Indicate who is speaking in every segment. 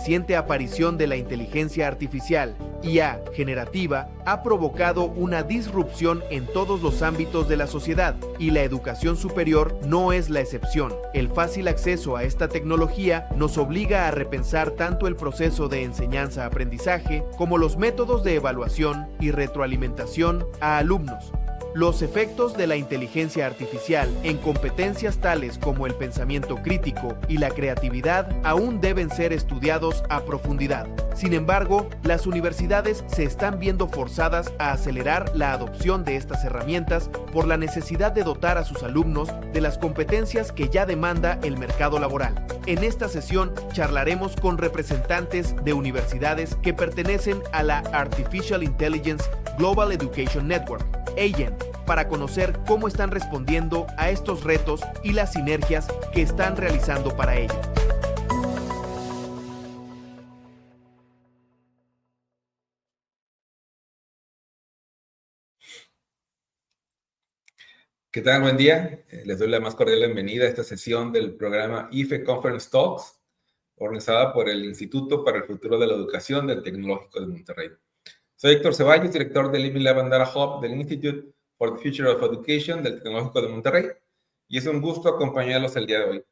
Speaker 1: reciente aparición de la inteligencia artificial, IA generativa, ha provocado una disrupción en todos los ámbitos de la sociedad y la educación superior no es la excepción. El fácil acceso a esta tecnología nos obliga a repensar tanto el proceso de enseñanza-aprendizaje como los métodos de evaluación y retroalimentación a alumnos. Los efectos de la inteligencia artificial en competencias tales como el pensamiento crítico y la creatividad aún deben ser estudiados a profundidad. Sin embargo, las universidades se están viendo forzadas a acelerar la adopción de estas herramientas por la necesidad de dotar a sus alumnos de las competencias que ya demanda el mercado laboral. En esta sesión charlaremos con representantes de universidades que pertenecen a la Artificial Intelligence Global Education Network, AGEN, para conocer cómo están respondiendo a estos retos y las sinergias que están realizando para ello.
Speaker 2: ¿Qué tal? Buen día. Les doy la más cordial bienvenida a esta sesión del programa IFE Conference Talks, organizada por el Instituto para el Futuro de la Educación del Tecnológico de Monterrey. Soy Héctor Ceballos, director del IMI Bandara Hub del Institute for the Future of Education del Tecnológico de Monterrey, y es un gusto acompañarlos el día de hoy.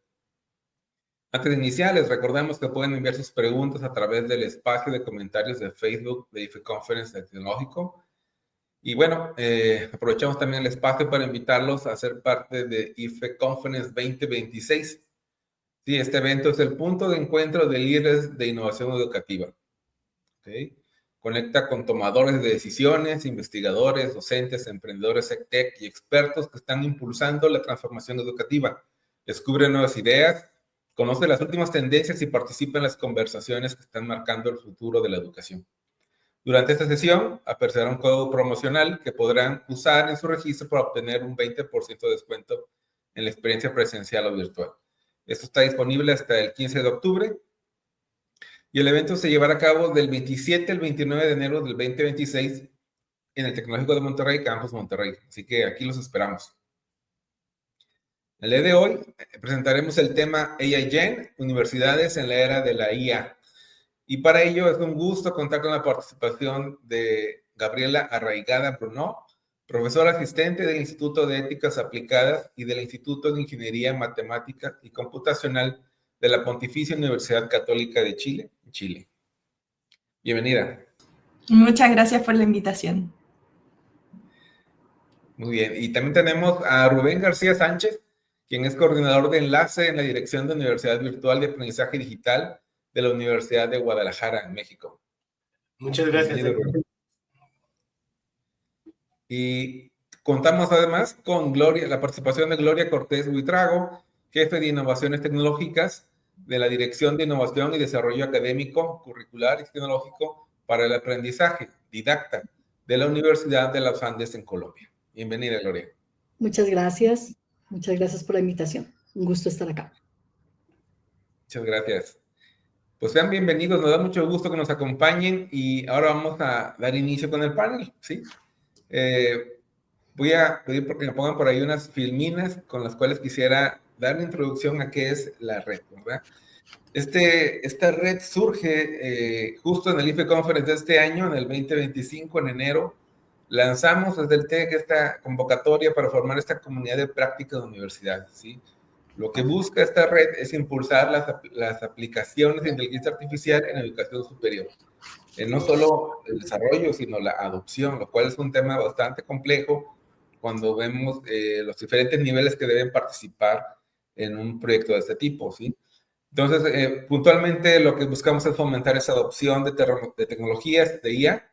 Speaker 2: Antes de iniciar, les recordamos que pueden enviar sus preguntas a través del espacio de comentarios de Facebook de IFE Conference del Tecnológico. Y bueno, aprovechamos también el espacio para invitarlos a ser parte de IFE Conference 2026. Sí, este evento es el punto de encuentro de líderes de innovación educativa. ¿Okay? Conecta con tomadores de decisiones, investigadores, docentes, emprendedores EdTech y expertos que están impulsando la transformación educativa. Descubre nuevas ideas, conoce las últimas tendencias y participa en las conversaciones que están marcando el futuro de la educación. Durante esta sesión aparecerá un código promocional que podrán usar en su registro para obtener un 20% de descuento en la experiencia presencial o virtual. Esto está disponible hasta el 15 de octubre. Y el evento se llevará a cabo del 27 al 29 de enero del 2026 en el Tecnológico de Monterrey, Campus Monterrey. Así que aquí los esperamos. El día de hoy presentaremos el tema AI Gen, Universidades en la Era de la IA. Y para ello es un gusto contar con la participación de Gabriela Arraigada Bruno, profesora asistente del Instituto de Éticas Aplicadas y del Instituto de Ingeniería Matemática y Computacional de la Pontificia Universidad Católica de Chile, Chile. Bienvenida.
Speaker 3: Muchas gracias por la invitación.
Speaker 2: Muy bien. Y también tenemos a Rubén García Sánchez, quien es coordinador de enlace en la Dirección de Universidad Virtual de Aprendizaje Digital de la Universidad de Guadalajara, en México.
Speaker 4: Muchas gracias.
Speaker 2: Y contamos además con la participación de Gloria Cortés Buitrago, jefe de Innovaciones Tecnológicas de la Dirección de Innovación y Desarrollo Académico, Curricular y Tecnológico para el Aprendizaje, didacta, de la Universidad de los Andes en Colombia. Bienvenida, Gloria.
Speaker 5: Muchas gracias por la invitación. Un gusto estar acá.
Speaker 2: Muchas gracias. Pues sean bienvenidos, nos da mucho gusto que nos acompañen y ahora vamos a dar inicio con el panel, ¿sí? Voy a pedir porque me pongan por ahí unas filminas con las cuales quisiera dar una introducción a qué es la red, ¿verdad? Esta red surge justo en el IFE Conference de este año, en el 2025, en enero. Lanzamos desde el TEC esta convocatoria para formar esta comunidad de práctica de universidades, ¿sí? Lo que busca esta red es impulsar las aplicaciones de inteligencia artificial en educación superior. No solo el desarrollo, sino la adopción, lo cual es un tema bastante complejo cuando vemos los diferentes niveles que deben participar en un proyecto de este tipo, ¿sí? Entonces, puntualmente lo que buscamos es fomentar esa adopción de tecnologías de IA,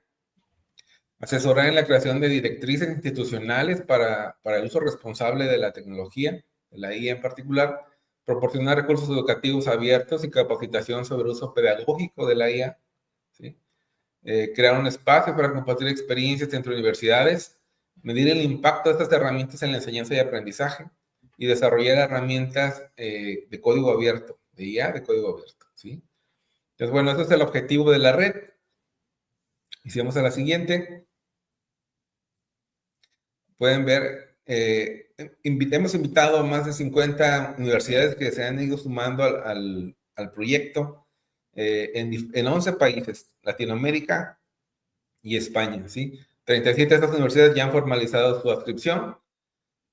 Speaker 2: asesorar en la creación de directrices institucionales para el uso responsable de la tecnología, de la IA en particular, proporcionar recursos educativos abiertos y capacitación sobre el uso pedagógico de la IA, ¿sí? Crear un espacio para compartir experiencias entre universidades, medir el impacto de estas herramientas en la enseñanza y aprendizaje y desarrollar herramientas de código abierto, de IA de código abierto, ¿sí? Entonces, bueno, ese es el objetivo de la red. Y si vamos a la siguiente, pueden ver, hemos invitado a más de 50 universidades que se han ido sumando al proyecto. en 11 países, Latinoamérica y España, ¿sí? 37 de estas universidades ya han formalizado su adscripción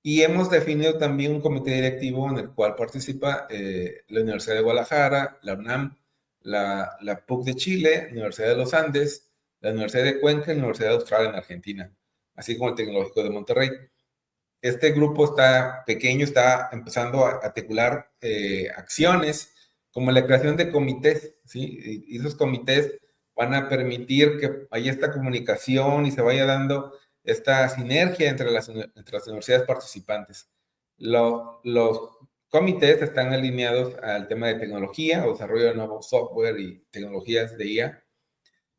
Speaker 2: y hemos definido también un comité directivo en el cual participa la Universidad de Guadalajara, la UNAM, la PUC de Chile, la Universidad de los Andes, la Universidad de Cuenca y la Universidad de Australia en Argentina, así como el Tecnológico de Monterrey. Este grupo está pequeño, está empezando a articular acciones como la creación de comités, ¿sí? Y esos comités van a permitir que haya esta comunicación y se vaya dando esta sinergia entre las universidades participantes. Los comités están alineados al tema de tecnología o desarrollo de nuevo software y tecnologías de IA,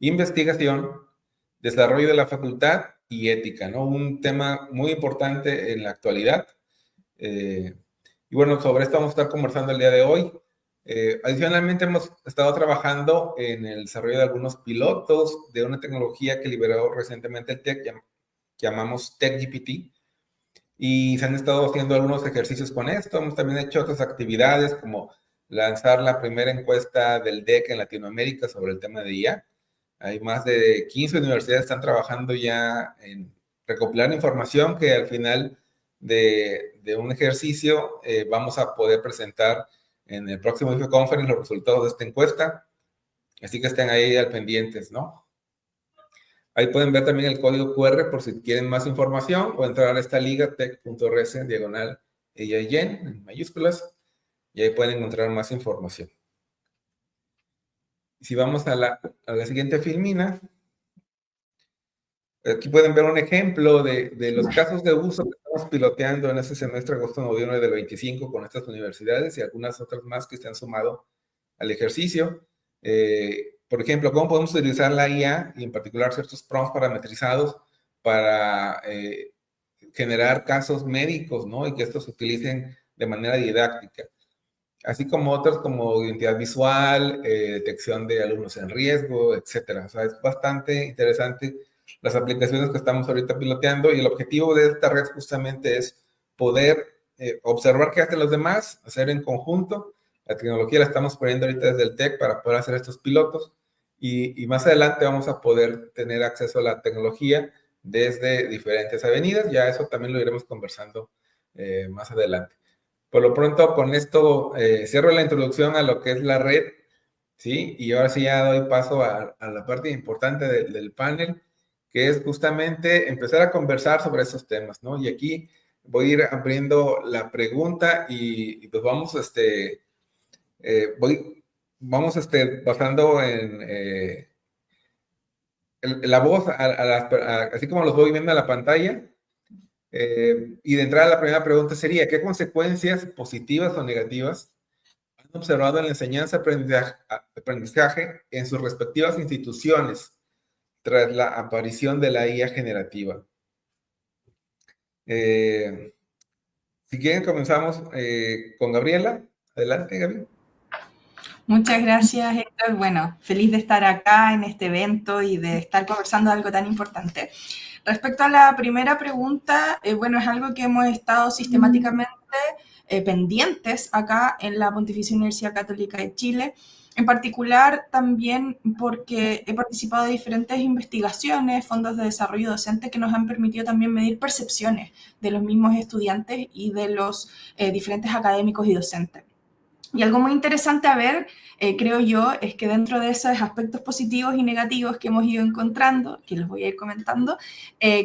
Speaker 2: investigación, desarrollo de la facultad y ética, ¿no? Un tema muy importante en la actualidad. Y bueno, sobre esto vamos a estar conversando el día de hoy. Adicionalmente, hemos estado trabajando en el desarrollo de algunos pilotos de una tecnología que liberó recientemente el TEC, que llamamos TechGPT, y se han estado haciendo algunos ejercicios con esto. Hemos también hecho otras actividades como lanzar la primera encuesta del DEC en Latinoamérica sobre el tema de IA. Hay más de 15 universidades que están trabajando ya en recopilar información que al final de un ejercicio vamos a poder presentar en el próximo IFE Conference los resultados de esta encuesta. Así que estén ahí al pendientes, ¿no? Ahí pueden ver también el código QR por si quieren más información o entrar a esta liga tech.rs/EIN en mayúsculas y ahí pueden encontrar más información. Si vamos a la siguiente filmina, aquí pueden ver un ejemplo de los casos de uso que estamos piloteando en este semestre agosto-noviembre del 25 con estas universidades y algunas otras más que se han sumado al ejercicio. Por ejemplo, cómo podemos utilizar la IA y en particular ciertos prompts parametrizados para generar casos médicos, ¿no? Y que estos se utilicen de manera didáctica. Así como otros como identidad visual, detección de alumnos en riesgo, etcétera. O sea, es bastante interesante las aplicaciones que estamos ahorita piloteando y el objetivo de esta red justamente es poder observar qué hacen los demás, hacer en conjunto. La tecnología la estamos poniendo ahorita desde el TEC para poder hacer estos pilotos y más adelante vamos a poder tener acceso a la tecnología desde diferentes avenidas. Ya eso también lo iremos conversando más adelante. Por lo pronto, con esto cierro la introducción a lo que es la red, ¿sí? Y ahora sí ya doy paso a la parte importante del panel, que es justamente empezar a conversar sobre esos temas, ¿no? Y aquí voy a ir abriendo la pregunta y pues vamos, basando en la voz, así como los voy viendo en la pantalla. Y de entrada la primera pregunta sería, ¿qué consecuencias positivas o negativas han observado en la enseñanza-aprendizaje en sus respectivas instituciones tras la aparición de la IA generativa? Si quieren comenzamos con Gabriela. Adelante, Gaby.
Speaker 3: Muchas gracias, Héctor. Bueno, feliz de estar acá en este evento y de estar conversando de algo tan importante. Respecto a la primera pregunta, bueno, es algo que hemos estado sistemáticamente pendientes acá en la Pontificia Universidad Católica de Chile, en particular también porque he participado de diferentes investigaciones, fondos de desarrollo docente que nos han permitido también medir percepciones de los mismos estudiantes y de los diferentes académicos y docentes. Y algo muy interesante a ver, creo yo, es que dentro de esos aspectos positivos y negativos que hemos ido encontrando, que los voy a ir comentando,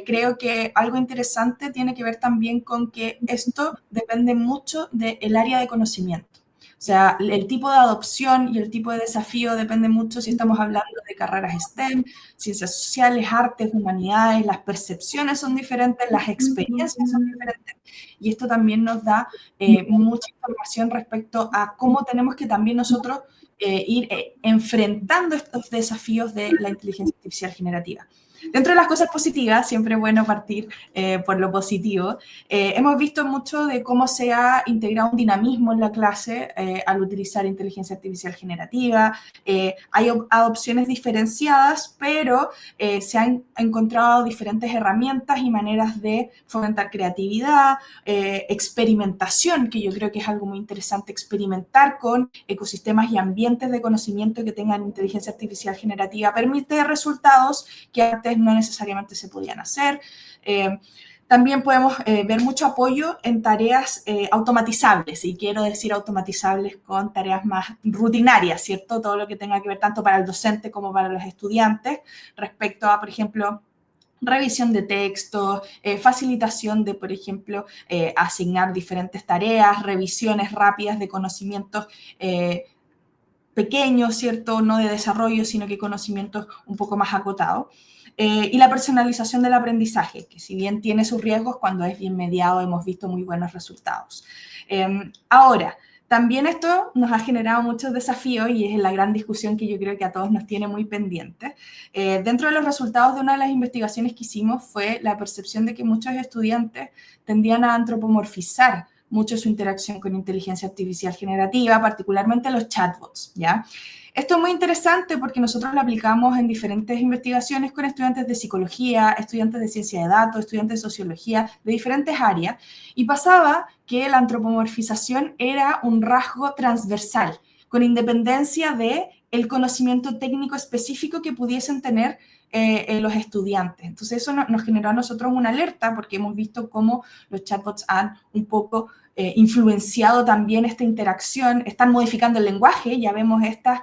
Speaker 3: creo que algo interesante tiene que ver también con que esto depende mucho del área de conocimiento. O sea, el tipo de adopción y el tipo de desafío depende mucho si estamos hablando de carreras STEM, ciencias sociales, artes, humanidades, las percepciones son diferentes, las experiencias son diferentes y esto también nos da mucha información respecto a cómo tenemos que también nosotros ir enfrentando estos desafíos de la inteligencia artificial generativa. Dentro de las cosas positivas, siempre es bueno partir por lo positivo. Hemos visto mucho de cómo se ha integrado un dinamismo en la clase al utilizar inteligencia artificial generativa. Hay adopciones diferenciadas, pero se han encontrado diferentes herramientas y maneras de fomentar creatividad, experimentación, que yo creo que es algo muy interesante, experimentar con ecosistemas y ambientes de conocimiento que tengan inteligencia artificial generativa permite resultados que antes no necesariamente se podían hacer. También podemos ver mucho apoyo en tareas automatizables, y quiero decir automatizables con tareas más rutinarias, ¿cierto? Todo lo que tenga que ver tanto para el docente como para los estudiantes respecto a, por ejemplo, revisión de textos, facilitación de, por ejemplo, asignar diferentes tareas, revisiones rápidas de conocimientos pequeños, ¿cierto? No de desarrollo, sino que conocimientos un poco más acotados. Y la personalización del aprendizaje, que si bien tiene sus riesgos, cuando es bien mediado hemos visto muy buenos resultados. Ahora, también esto nos ha generado muchos desafíos y es la gran discusión que yo creo que a todos nos tiene muy pendientes. Dentro de los resultados de una de las investigaciones que hicimos fue la percepción de que muchos estudiantes tendían a antropomorfizar mucho su interacción con inteligencia artificial generativa, particularmente los chatbots, ¿ya? Esto es muy interesante porque nosotros lo aplicamos en diferentes investigaciones con estudiantes de psicología, estudiantes de ciencia de datos, estudiantes de sociología, de diferentes áreas, y pasaba que la antropomorfización era un rasgo transversal, con independencia del conocimiento técnico específico que pudiesen tener los estudiantes. Entonces eso nos generó a nosotros una alerta porque hemos visto cómo los chatbots han un poco influenciado también esta interacción, están modificando el lenguaje, ya vemos estas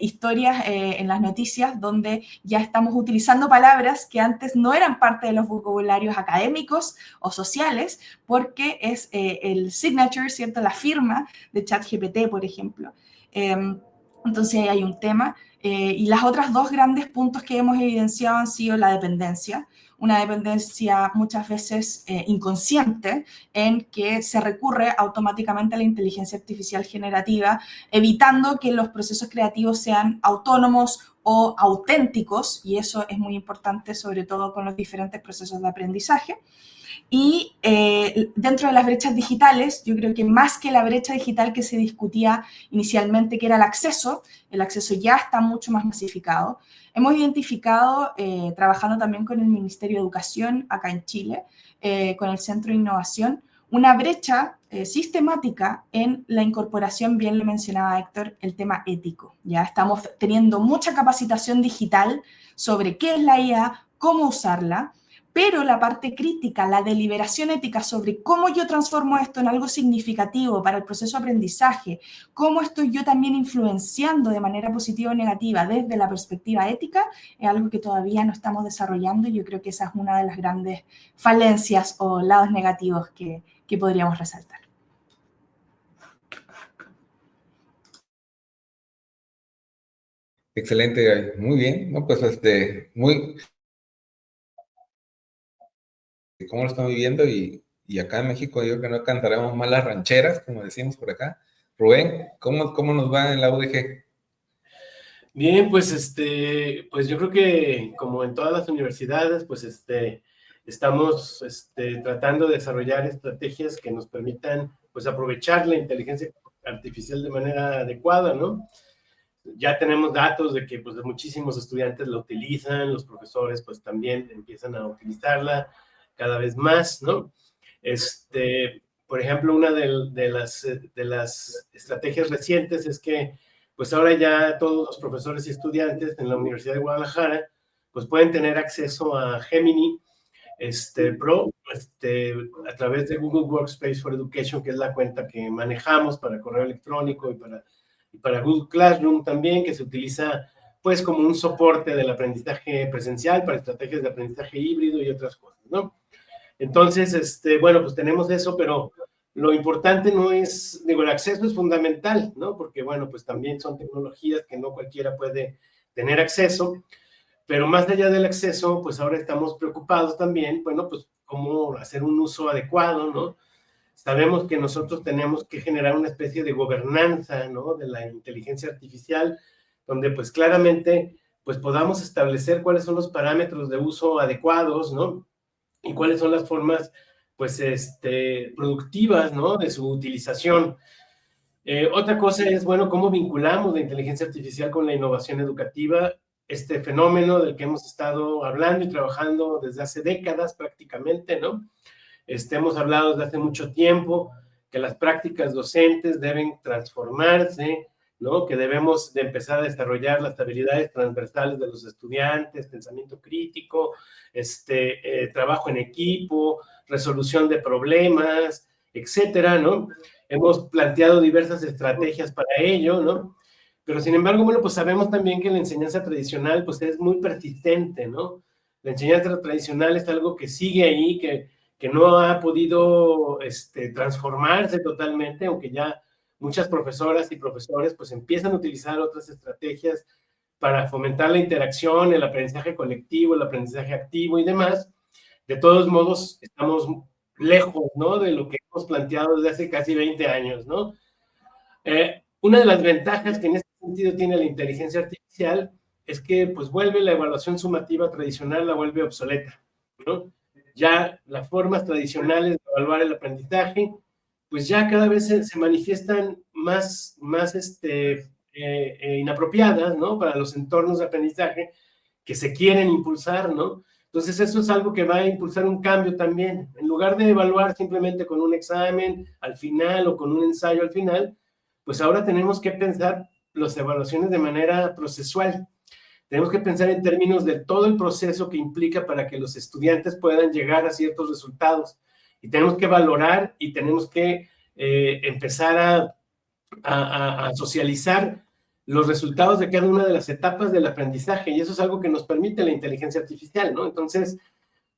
Speaker 3: historias en las noticias donde ya estamos utilizando palabras que antes no eran parte de los vocabularios académicos o sociales, porque es el signature, ¿cierto? La firma de ChatGPT, por ejemplo. Entonces ahí hay un tema. Y las otras dos grandes puntos que hemos evidenciado han sido la dependencia, una dependencia muchas veces inconsciente en que se recurre automáticamente a la inteligencia artificial generativa, evitando que los procesos creativos sean autónomos o auténticos, y eso es muy importante sobre todo con los diferentes procesos de aprendizaje. Y dentro de las brechas digitales, yo creo que más que la brecha digital que se discutía inicialmente, que era el acceso ya está mucho más masificado. Hemos identificado, trabajando también con el Ministerio de Educación acá en Chile, con el Centro de Innovación, una brecha sistemática en la incorporación, bien lo mencionaba Héctor, el tema ético. Ya estamos teniendo mucha capacitación digital sobre qué es la IA, cómo usarla, pero la parte crítica, la deliberación ética sobre cómo yo transformo esto en algo significativo para el proceso de aprendizaje, cómo estoy yo también influenciando de manera positiva o negativa desde la perspectiva ética, es algo que todavía no estamos desarrollando y yo creo que esa es una de las grandes falencias o lados negativos que podríamos resaltar.
Speaker 2: Excelente, muy bien, ¿no? Pues muy... cómo lo están viviendo y acá en México yo creo que no cantaremos más las rancheras, como decimos por acá. Rubén, ¿cómo nos va en la UDG?
Speaker 4: Bien, pues pues yo creo que como en todas las universidades, pues estamos tratando de desarrollar estrategias que nos permitan pues aprovechar la inteligencia artificial de manera adecuada, ¿no? Ya tenemos datos de que pues muchísimos estudiantes la utilizan, los profesores pues también empiezan a utilizarla cada vez más, ¿no? Por ejemplo, una de las estrategias recientes es que pues ahora ya todos los profesores y estudiantes en la Universidad de Guadalajara pues pueden tener acceso a Gemini Pro a través de Google Workspace for Education, que es la cuenta que manejamos para correo electrónico y para Google Classroom también, que se utiliza pues como un soporte del aprendizaje presencial para estrategias de aprendizaje híbrido y otras cosas, ¿no? Entonces, bueno, pues tenemos eso, pero lo importante no es, digo, el acceso es fundamental, ¿no? Porque, bueno, pues también son tecnologías que no cualquiera puede tener acceso, pero más allá del acceso, pues ahora estamos preocupados también, bueno, pues cómo hacer un uso adecuado, ¿no? Sabemos que nosotros tenemos que generar una especie de gobernanza, ¿no? De la inteligencia artificial, donde pues claramente pues podamos establecer cuáles son los parámetros de uso adecuados, ¿no? Y cuáles son las formas, pues, productivas, ¿no? De su utilización. Otra cosa es, bueno, cómo vinculamos la inteligencia artificial con la innovación educativa, este fenómeno del que hemos estado hablando y trabajando desde hace décadas prácticamente, ¿no? Hemos hablado desde hace mucho tiempo que las prácticas docentes deben transformarse, ¿no? Que debemos de empezar a desarrollar las habilidades transversales de los estudiantes, pensamiento crítico, trabajo en equipo, resolución de problemas, etcétera, ¿no? Hemos planteado diversas estrategias para ello, ¿no? Pero sin embargo, bueno, pues sabemos también que la enseñanza tradicional, pues es muy persistente, ¿no? La enseñanza tradicional es algo que sigue ahí, que no ha podido transformarse totalmente, aunque ya muchas profesoras y profesores pues empiezan a utilizar otras estrategias para fomentar la interacción, el aprendizaje colectivo, el aprendizaje activo y demás. De todos modos, estamos lejos, ¿no? De lo que hemos planteado desde hace casi 20 años, ¿no? Una de las ventajas que en este sentido tiene la inteligencia artificial es que pues vuelve la evaluación sumativa tradicional, la vuelve obsoleta, ¿no? Ya las formas tradicionales de evaluar el aprendizaje, pues ya cada vez se manifiestan más inapropiadas, ¿no? Para los entornos de aprendizaje que se quieren impulsar, ¿no? Entonces eso es algo que va a impulsar un cambio también. En lugar de evaluar simplemente con un examen al final o con un ensayo al final, pues ahora tenemos que pensar las evaluaciones de manera procesual. Tenemos que pensar en términos de todo el proceso que implica para que los estudiantes puedan llegar a ciertos resultados. Y tenemos que valorar y tenemos que empezar a socializar los resultados de cada una de las etapas del aprendizaje. Y eso es algo que nos permite la inteligencia artificial, ¿no? Entonces,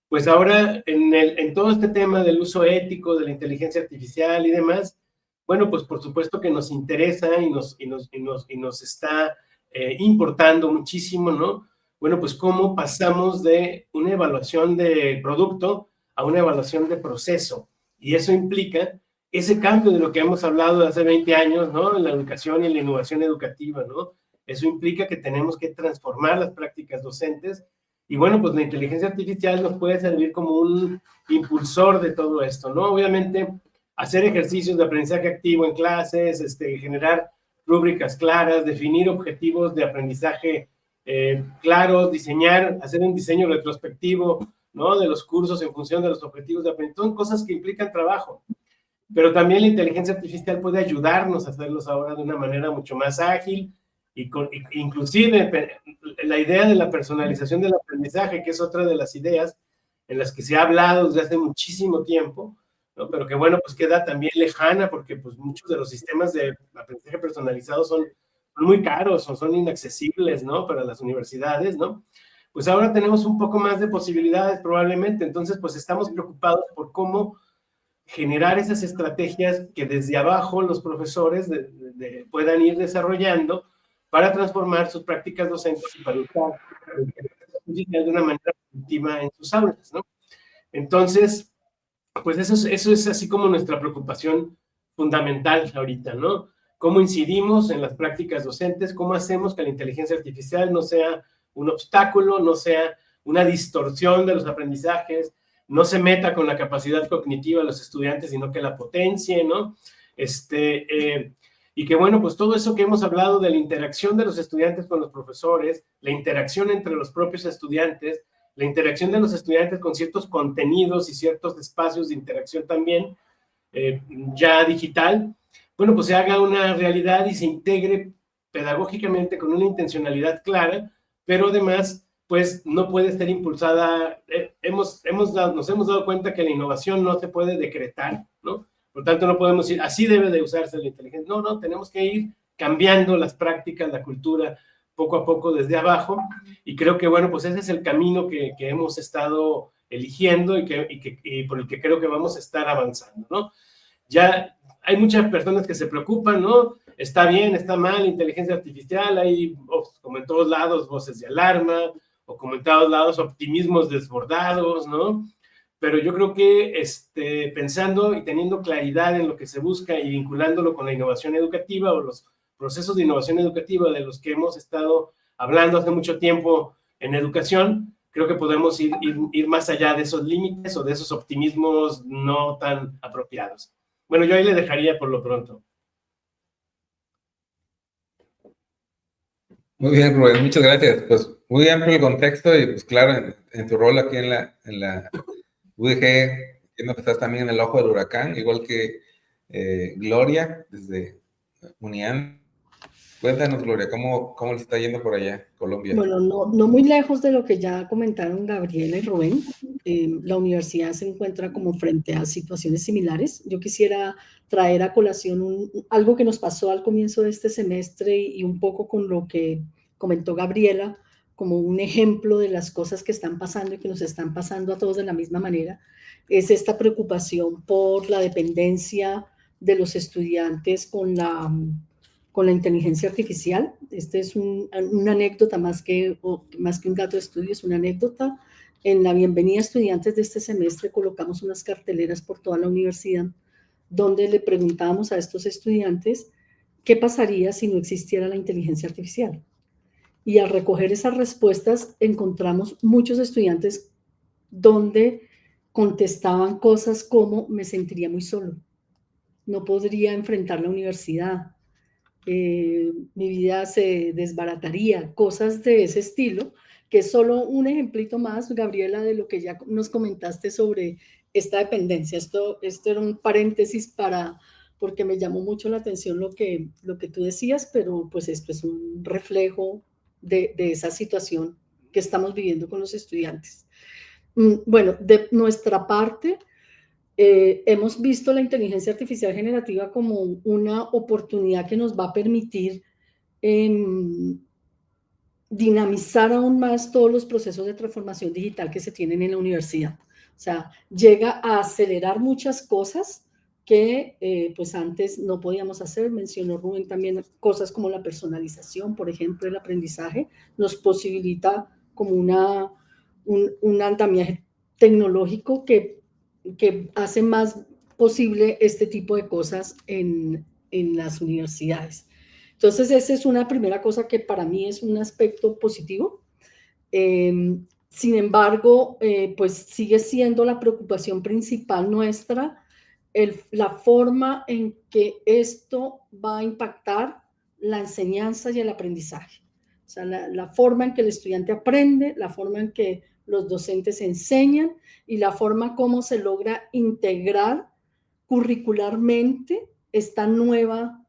Speaker 4: pues ahora en todo este tema del uso ético de la inteligencia artificial y demás, bueno, pues por supuesto que nos interesa y nos está importando muchísimo, ¿no? Bueno, pues cómo pasamos de una evaluación de producto a una evaluación de proceso. Y eso implica ese cambio de lo que hemos hablado de hace 20 años, ¿no? En la educación y en la innovación educativa, ¿no? Eso implica que tenemos que transformar las prácticas docentes. Y bueno, pues la inteligencia artificial nos puede servir como un impulsor de todo esto, ¿no? Obviamente, hacer ejercicios de aprendizaje activo en clases, generar rúbricas claras, definir objetivos de aprendizaje claros, hacer un diseño retrospectivo, ¿no? De los cursos en función de los objetivos de aprendizaje. Son cosas que implican trabajo. Pero también la inteligencia artificial puede ayudarnos a hacerlos ahora de una manera mucho más ágil inclusive la idea de la personalización del aprendizaje, que es otra de las ideas en las que se ha hablado desde hace muchísimo tiempo, ¿no? Pero que bueno, pues queda también lejana porque pues muchos de los sistemas de aprendizaje personalizado son muy caros o son inaccesibles, ¿no? Para las universidades, ¿no? Pues ahora tenemos un poco más de posibilidades probablemente, entonces pues estamos preocupados por cómo generar esas estrategias que desde abajo los profesores puedan ir desarrollando para transformar sus prácticas docentes y para usar de una manera productiva en sus aulas, ¿no? Entonces, pues eso es así como nuestra preocupación fundamental ahorita, ¿no? Cómo incidimos en las prácticas docentes, cómo hacemos que la inteligencia artificial no sea un obstáculo, no sea una distorsión de los aprendizajes, no se meta con la capacidad cognitiva de los estudiantes, sino que la potencie, ¿no? Y que, bueno, pues todo eso que hemos hablado de la interacción de los estudiantes con los profesores, la interacción entre los propios estudiantes, la interacción de los estudiantes con ciertos contenidos y ciertos espacios de interacción también, ya digital, bueno, pues se haga una realidad y se integre pedagógicamente con una intencionalidad clara, pero además pues no puede ser impulsada. Nos hemos dado cuenta que la innovación no se puede decretar, ¿no? Por tanto, no podemos decir, así debe de usarse la inteligencia. No, tenemos que ir cambiando las prácticas, la cultura, poco a poco desde abajo, y creo que, bueno, pues ese es el camino que hemos estado eligiendo y por el que creo que vamos a estar avanzando, ¿no? Ya hay muchas personas que se preocupan, ¿no? Está bien, está mal, inteligencia artificial, hay, como en todos lados, voces de alarma, o como en todos lados, optimismos desbordados, ¿no? Pero yo creo que pensando y teniendo claridad en lo que se busca y vinculándolo con la innovación educativa o los procesos de innovación educativa de los que hemos estado hablando hace mucho tiempo en educación, creo que podemos ir más allá de esos límites o de esos optimismos no tan apropiados. Bueno, yo ahí le dejaría por lo pronto.
Speaker 2: Muy bien, Rubén, muchas gracias. Pues muy amplio el contexto y pues claro, en tu rol aquí en la UDG, estás también en el ojo del huracán, igual que Gloria, desde UNIAN. Cuéntanos, Gloria, ¿cómo le está yendo por allá, Colombia?
Speaker 5: Bueno, no muy lejos de lo que ya comentaron Gabriela y Rubén. La universidad se encuentra como frente a situaciones similares. Yo quisiera traer a colación algo que nos pasó al comienzo de este semestre y un poco con lo que comentó Gabriela, como un ejemplo de las cosas que están pasando y que nos están pasando a todos de la misma manera, es esta preocupación por la dependencia de los estudiantes con la inteligencia artificial. Este es una anécdota más que un dato de estudio, es una anécdota. En la bienvenida a estudiantes de este semestre colocamos unas carteleras por toda la universidad donde le preguntábamos a estos estudiantes qué pasaría si no existiera la inteligencia artificial. Y al recoger esas respuestas encontramos muchos estudiantes donde contestaban cosas como: me sentiría muy solo, no podría enfrentar la universidad, mi vida se desbarataría, cosas de ese estilo, que es solo un ejemplito más, Gabriela, de lo que ya nos comentaste sobre esta dependencia. Esto era un paréntesis porque me llamó mucho la atención lo que tú decías, pero pues esto es un reflejo de esa situación que estamos viviendo con los estudiantes. Bueno, de nuestra parte, hemos visto la inteligencia artificial generativa como una oportunidad que nos va a permitir dinamizar aún más todos los procesos de transformación digital que se tienen en la universidad. O sea, llega a acelerar muchas cosas que pues antes no podíamos hacer. Mencionó Rubén también cosas como la personalización, por ejemplo, el aprendizaje nos posibilita como un andamiaje tecnológico que hace más posible este tipo de cosas en las universidades. Entonces, esa es una primera cosa que para mí es un aspecto positivo. Sin embargo, pues sigue siendo la preocupación principal nuestra la forma en que esto va a impactar la enseñanza y el aprendizaje. O sea, la forma en que el estudiante aprende, la forma en que los docentes enseñan y la forma como se logra integrar curricularmente esta nueva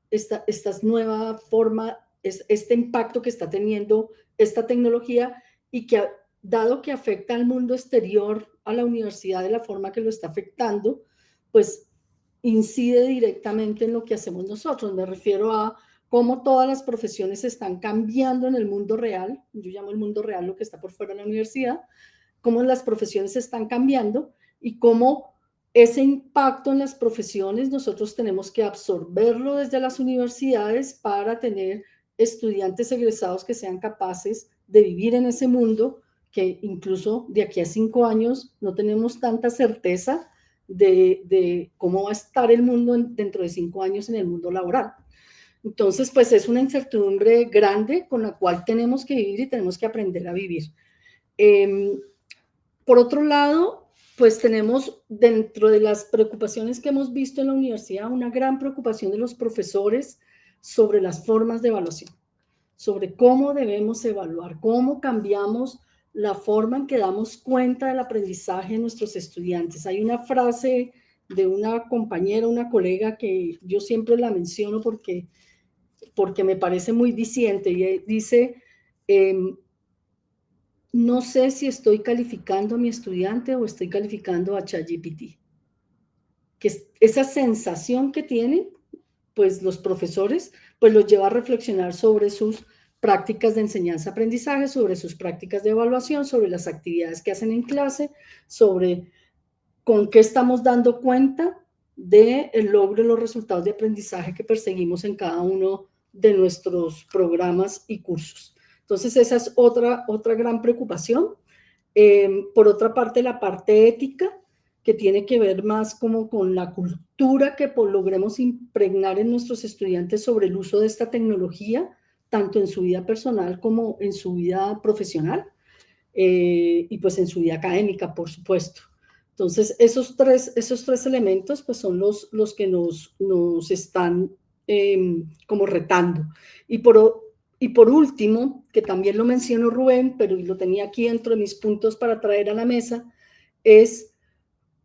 Speaker 5: forma, este impacto que está teniendo esta tecnología y que dado que afecta al mundo exterior, a la universidad de la forma que lo está afectando, pues incide directamente en lo que hacemos nosotros. Me refiero a cómo todas las profesiones están cambiando en el mundo real. Yo llamo el mundo real lo que está por fuera de la universidad, cómo las profesiones están cambiando y cómo ese impacto en las profesiones nosotros tenemos que absorberlo desde las universidades para tener estudiantes egresados que sean capaces de vivir en ese mundo, que incluso de aquí a 5 años no tenemos tanta certeza de cómo va a estar el mundo dentro de 5 años en el mundo laboral. Entonces, pues es una incertidumbre grande con la cual tenemos que vivir y tenemos que aprender a vivir. Por otro lado, pues tenemos dentro de las preocupaciones que hemos visto en la universidad una gran preocupación de los profesores sobre las formas de evaluación, sobre cómo debemos evaluar, cómo cambiamos la forma en que damos cuenta del aprendizaje de nuestros estudiantes. Hay una frase de una compañera, una colega que yo siempre la menciono porque me parece muy diciente y dice: no sé si estoy calificando a mi estudiante o estoy calificando a ChatGPT. Que esa sensación que tienen, pues los profesores, pues los lleva a reflexionar sobre sus prácticas de enseñanza-aprendizaje, sobre sus prácticas de evaluación, sobre las actividades que hacen en clase, sobre con qué estamos dando cuenta del logro de los resultados de aprendizaje que perseguimos en cada uno de nuestros programas y cursos. Entonces, esa es otra gran preocupación. Por otra parte, la parte ética, que tiene que ver más como con la cultura que logremos impregnar en nuestros estudiantes sobre el uso de esta tecnología tanto en su vida personal como en su vida profesional, y pues en su vida académica, por supuesto. Entonces, esos tres elementos pues son los que nos están como retando. Y por último, que también lo mencionó Rubén, pero lo tenía aquí dentro de mis puntos para traer a la mesa, es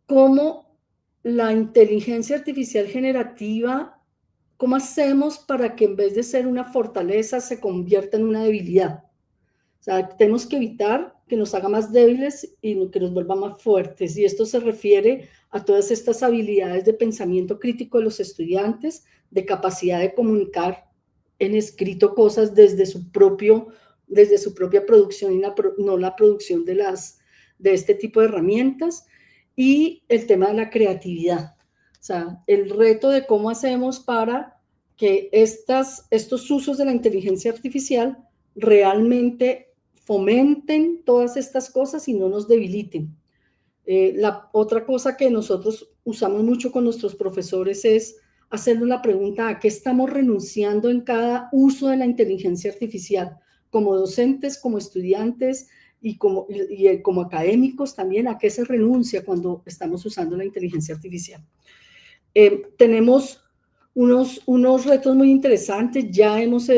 Speaker 5: cómo la inteligencia artificial generativa, cómo hacemos para que en vez de ser una fortaleza se convierta en una debilidad. O sea, tenemos que evitar que nos haga más débiles y que nos vuelva más fuertes. Y esto se refiere a todas estas habilidades de pensamiento crítico de los estudiantes, de capacidad de comunicar en escrito cosas desde su propia producción y no la producción de este tipo de herramientas, y el tema de la creatividad. O sea, el reto de cómo hacemos para que estos usos de la inteligencia artificial realmente fomenten todas estas cosas y no nos debiliten. La otra cosa que nosotros usamos mucho con nuestros profesores es hacernos la pregunta: ¿a qué estamos renunciando en cada uso de la inteligencia artificial? Como docentes, como estudiantes y como académicos también, ¿a qué se renuncia cuando estamos usando la inteligencia artificial? Tenemos unos retos muy interesantes. Ya hemos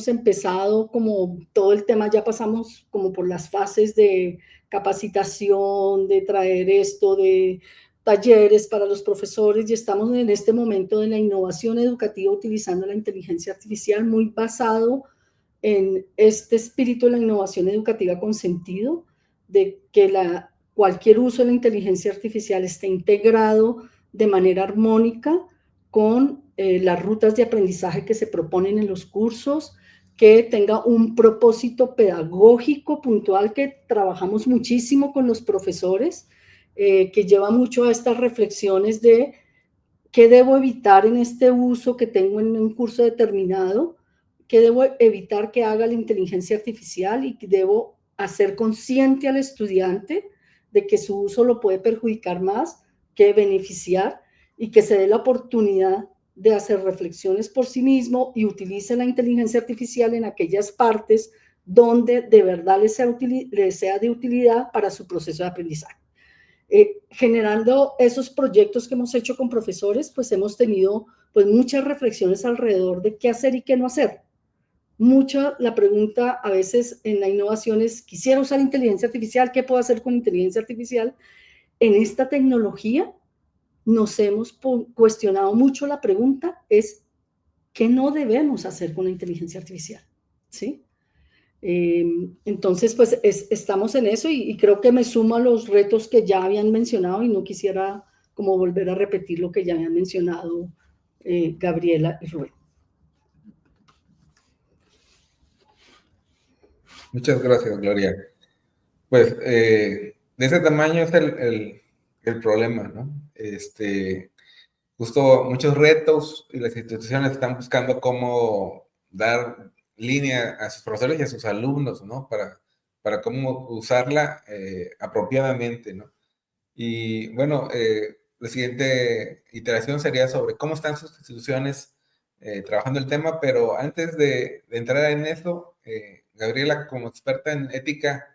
Speaker 5: empezado como todo el tema, ya pasamos como por las fases de capacitación, de traer esto, de talleres para los profesores, y estamos en este momento de la innovación educativa utilizando la inteligencia artificial, muy basado en este espíritu de la innovación educativa con sentido, de que cualquier uso de la inteligencia artificial esté integrado de manera armónica con las rutas de aprendizaje que se proponen en los cursos, que tenga un propósito pedagógico puntual, que trabajamos muchísimo con los profesores, que lleva mucho a estas reflexiones de qué debo evitar en este uso que tengo en un curso determinado, qué debo evitar que haga la inteligencia artificial, y que debo hacer consciente al estudiante de que su uso lo puede perjudicar más que beneficiar, y que se dé la oportunidad de hacer reflexiones por sí mismo y utilice la inteligencia artificial en aquellas partes donde de verdad le sea de utilidad para su proceso de aprendizaje. Generando esos proyectos que hemos hecho con profesores, pues hemos tenido pues muchas reflexiones alrededor de qué hacer y qué no hacer. La pregunta a veces en la innovación es: quisiera usar inteligencia artificial, ¿qué puedo hacer con inteligencia artificial? En esta tecnología nos hemos cuestionado mucho la pregunta es: ¿qué no debemos hacer con la inteligencia artificial? ¿Sí? Entonces, pues estamos en eso, y creo que me sumo a los retos que ya habían mencionado, y no quisiera como volver a repetir lo que ya habían mencionado Gabriela y Rubén.
Speaker 2: Muchas gracias, Gloria. Pues de ese tamaño es el problema, ¿no? Justo muchos retos, y las instituciones están buscando cómo dar línea a sus profesores y a sus alumnos, ¿no? Para cómo usarla apropiadamente, ¿no? Y bueno, la siguiente iteración sería sobre cómo están sus instituciones trabajando el tema, pero antes de entrar en eso, Gabriela, como experta en ética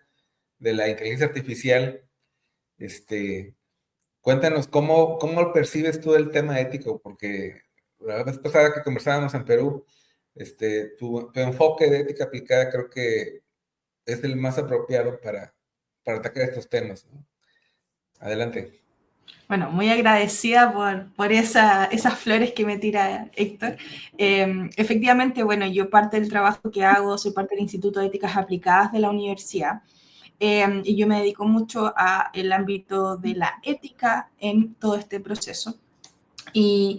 Speaker 2: de la inteligencia artificial, cuéntanos cómo percibes tú el tema ético, porque la vez pasada que conversábamos en Perú, tu enfoque de ética aplicada creo que es el más apropiado para atacar estos temas, ¿no? Adelante.
Speaker 3: Bueno, muy agradecida por esas flores que me tira Héctor. Efectivamente, bueno, yo parte del trabajo que hago, soy parte del Instituto de Éticas Aplicadas de la universidad, y yo me dedico mucho al ámbito de la ética en todo este proceso. Y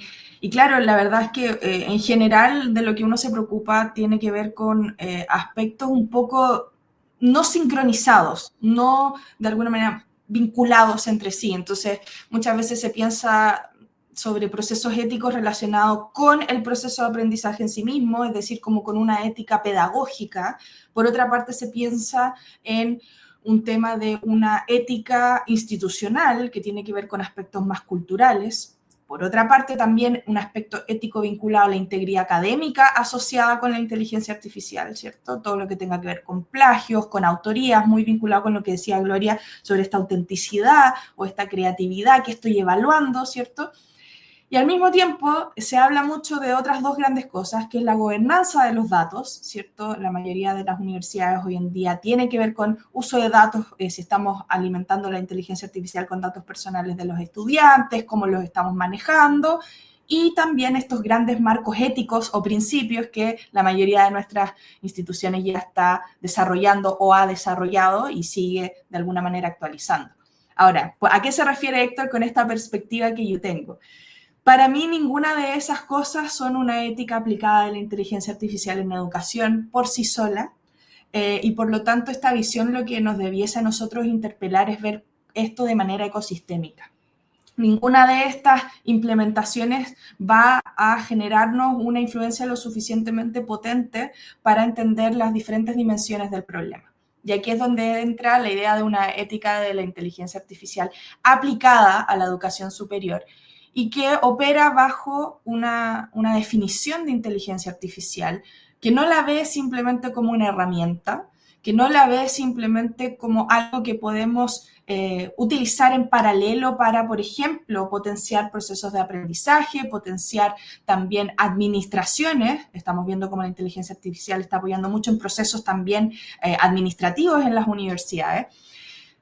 Speaker 3: claro, la verdad es que en general de lo que uno se preocupa tiene que ver con aspectos un poco no sincronizados, no de alguna manera vinculados entre sí. Entonces, muchas veces se piensa sobre procesos éticos relacionados con el proceso de aprendizaje en sí mismo, es decir, como con una ética pedagógica. Por otra parte, se piensa en un tema de una ética institucional que tiene que ver con aspectos más culturales. Por otra parte, también un aspecto ético vinculado a la integridad académica asociada con la inteligencia artificial, ¿cierto? Todo lo que tenga que ver con plagios, con autorías, muy vinculado con lo que decía Gloria sobre esta autenticidad o esta creatividad que estoy evaluando, ¿cierto? Y al mismo tiempo se habla mucho de otras dos grandes cosas, que es la gobernanza de los datos, ¿cierto? La mayoría de las universidades hoy en día tiene que ver con uso de datos, si estamos alimentando la inteligencia artificial con datos personales de los estudiantes, cómo los estamos manejando, y también estos grandes marcos éticos o principios que la mayoría de nuestras instituciones ya está desarrollando o ha desarrollado y sigue de alguna manera actualizando. Ahora, ¿a qué se refiere Héctor con esta perspectiva que yo tengo? Para mí, ninguna de esas cosas son una ética aplicada de la inteligencia artificial en educación por sí sola, y por lo tanto esta visión lo que nos debiese a nosotros interpelar es ver esto de manera ecosistémica. Ninguna de estas implementaciones va a generarnos una influencia lo suficientemente potente para entender las diferentes dimensiones del problema. Y aquí es donde entra la idea de una ética de la inteligencia artificial aplicada a la educación superior, y que opera bajo una definición de inteligencia artificial que no la ve simplemente como una herramienta, que no la ve simplemente como algo que podemos utilizar en paralelo para, por ejemplo, potenciar procesos de aprendizaje, potenciar también administraciones. Estamos viendo cómo la inteligencia artificial está apoyando mucho en procesos también administrativos en las universidades,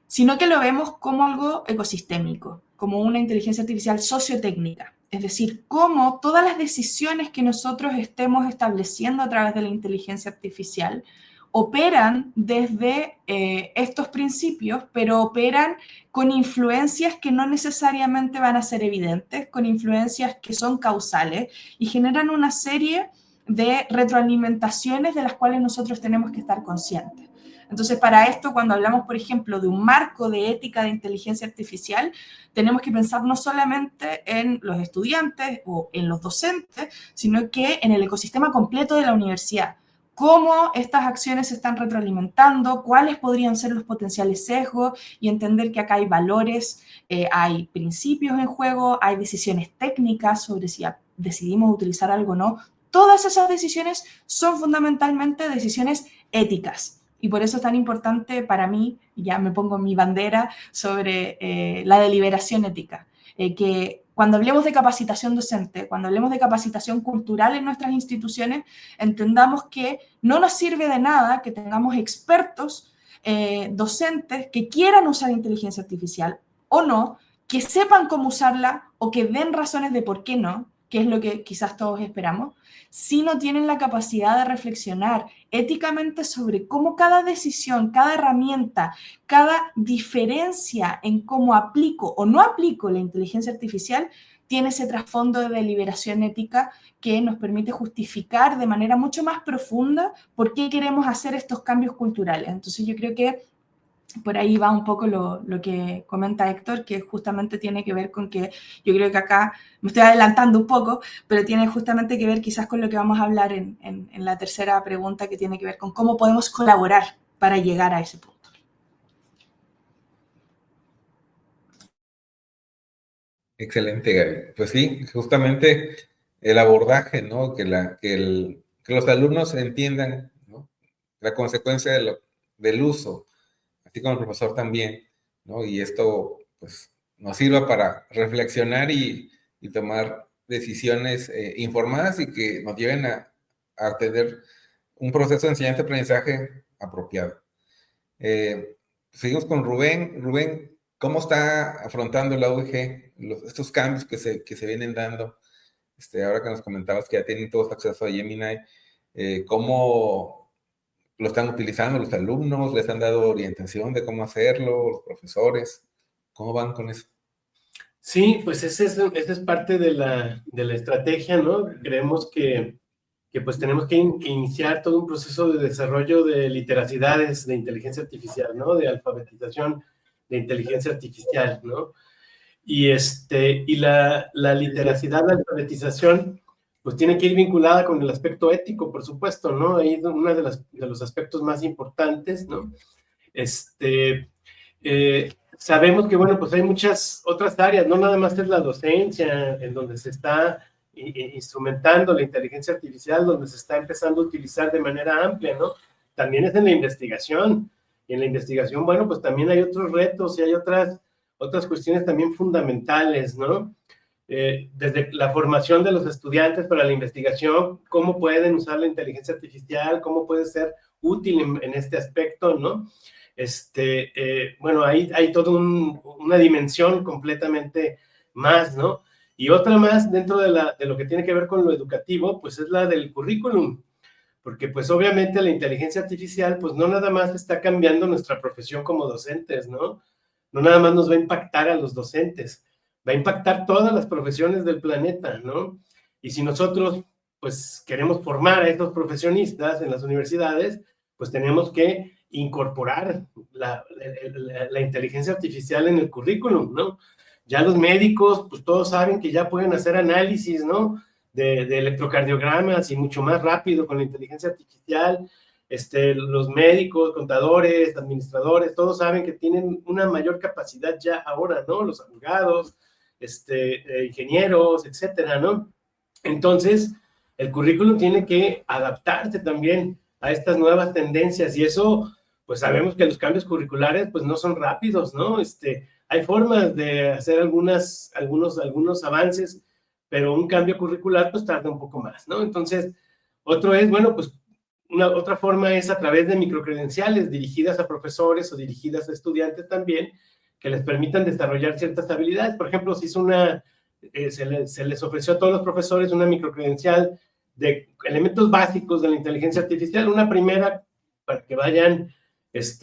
Speaker 3: sino que lo vemos como algo ecosistémico, como una inteligencia artificial sociotécnica. Es decir, cómo todas las decisiones que nosotros estemos estableciendo a través de la inteligencia artificial operan desde estos principios, pero operan con influencias que no necesariamente van a ser evidentes, con influencias que son causales y generan una serie de retroalimentaciones de las cuales nosotros tenemos que estar conscientes. Entonces, para esto, cuando hablamos, por ejemplo, de un marco de ética de inteligencia artificial, tenemos que pensar no solamente en los estudiantes o en los docentes, sino que en el ecosistema completo de la universidad. Cómo estas acciones se están retroalimentando, cuáles podrían ser los potenciales sesgos, y entender que acá hay valores, hay principios en juego, hay decisiones técnicas sobre si decidimos utilizar algo o no. Todas esas decisiones son fundamentalmente decisiones éticas. Y por eso es tan importante para mí, ya me pongo mi bandera sobre la deliberación ética, que cuando hablemos de capacitación docente, cuando hablemos de capacitación cultural en nuestras instituciones, entendamos que no nos sirve de nada que tengamos expertos docentes que quieran usar inteligencia artificial o no, que sepan cómo usarla o que den razones de por qué no, que es lo que quizás todos esperamos, si no tienen la capacidad de reflexionar éticamente sobre cómo cada decisión, cada herramienta, cada diferencia en cómo aplico o no aplico la inteligencia artificial tiene ese trasfondo de deliberación ética que nos permite justificar de manera mucho más profunda por qué queremos hacer estos cambios culturales. Entonces yo creo que por ahí va un poco lo que comenta Héctor, que justamente tiene que ver con que yo creo que acá me estoy adelantando un poco, pero tiene justamente que ver quizás con lo que vamos a hablar en la tercera pregunta, que tiene que ver con cómo podemos colaborar para llegar a ese punto.
Speaker 2: Excelente, Gaby. Pues sí, justamente el abordaje, ¿no? Que los alumnos entiendan, ¿no? La consecuencia del uso, así como el profesor también, ¿no? Y esto, pues, nos sirva para reflexionar y tomar decisiones informadas y que nos lleven a tener un proceso de enseñanza-aprendizaje apropiado. Seguimos con Rubén. Rubén, ¿cómo está afrontando la UG estos cambios que se vienen dando? Ahora que nos comentabas que ya tienen todos acceso a Gemini, ¿cómo lo están utilizando los alumnos? ¿Les han dado orientación de cómo hacerlo? ¿Los profesores? ¿Cómo van con eso?
Speaker 4: Sí, pues esa es parte de la estrategia, ¿no? Creemos que pues tenemos que iniciar todo un proceso de desarrollo de literacidades de inteligencia artificial, ¿no? De alfabetización de inteligencia artificial, ¿no? Y la literacidad, la alfabetización, pues tiene que ir vinculada con el aspecto ético, por supuesto, ¿no? Ahí es uno de los aspectos más importantes, ¿no? sabemos que, bueno, pues hay muchas otras áreas, no nada más es la docencia, en donde se está instrumentando la inteligencia artificial, donde se está empezando a utilizar de manera amplia, ¿no? También es en la investigación. Y en la investigación, bueno, pues también hay otros retos y hay otras cuestiones también fundamentales, ¿no? Desde la formación de los estudiantes para la investigación, cómo pueden usar la inteligencia artificial, cómo puede ser útil en este aspecto, ¿no? Bueno, hay toda una dimensión completamente más, ¿no? Y otra más dentro de lo que tiene que ver con lo educativo, pues es la del currículum, porque pues obviamente la inteligencia artificial, pues no nada más está cambiando nuestra profesión como docentes, ¿no? No nada más nos va a impactar a los docentes, va a impactar todas las profesiones del planeta, ¿no? Y si nosotros, pues, queremos formar a estos profesionistas en las universidades, pues tenemos que incorporar la inteligencia artificial en el currículum, ¿no? Ya los médicos, pues todos saben que ya pueden hacer análisis, ¿no? De electrocardiogramas y mucho más rápido con la inteligencia artificial. Los médicos, contadores, administradores, todos saben que tienen una mayor capacidad ya ahora, ¿no? Los abogados, ingenieros, etcétera, ¿no? Entonces, el currículum tiene que adaptarse también a estas nuevas tendencias y eso, pues sabemos que los cambios curriculares, pues no son rápidos, ¿no? Hay formas de hacer algunos avances, pero un cambio curricular, pues tarda un poco más, ¿no? Entonces, otro es, bueno, pues otra forma es a través de microcredenciales dirigidas a profesores o dirigidas a estudiantes también, que les permitan desarrollar ciertas habilidades. Por ejemplo, si hizo se les ofreció a todos los profesores una microcredencial de elementos básicos de la inteligencia artificial, una primera para que vayan pues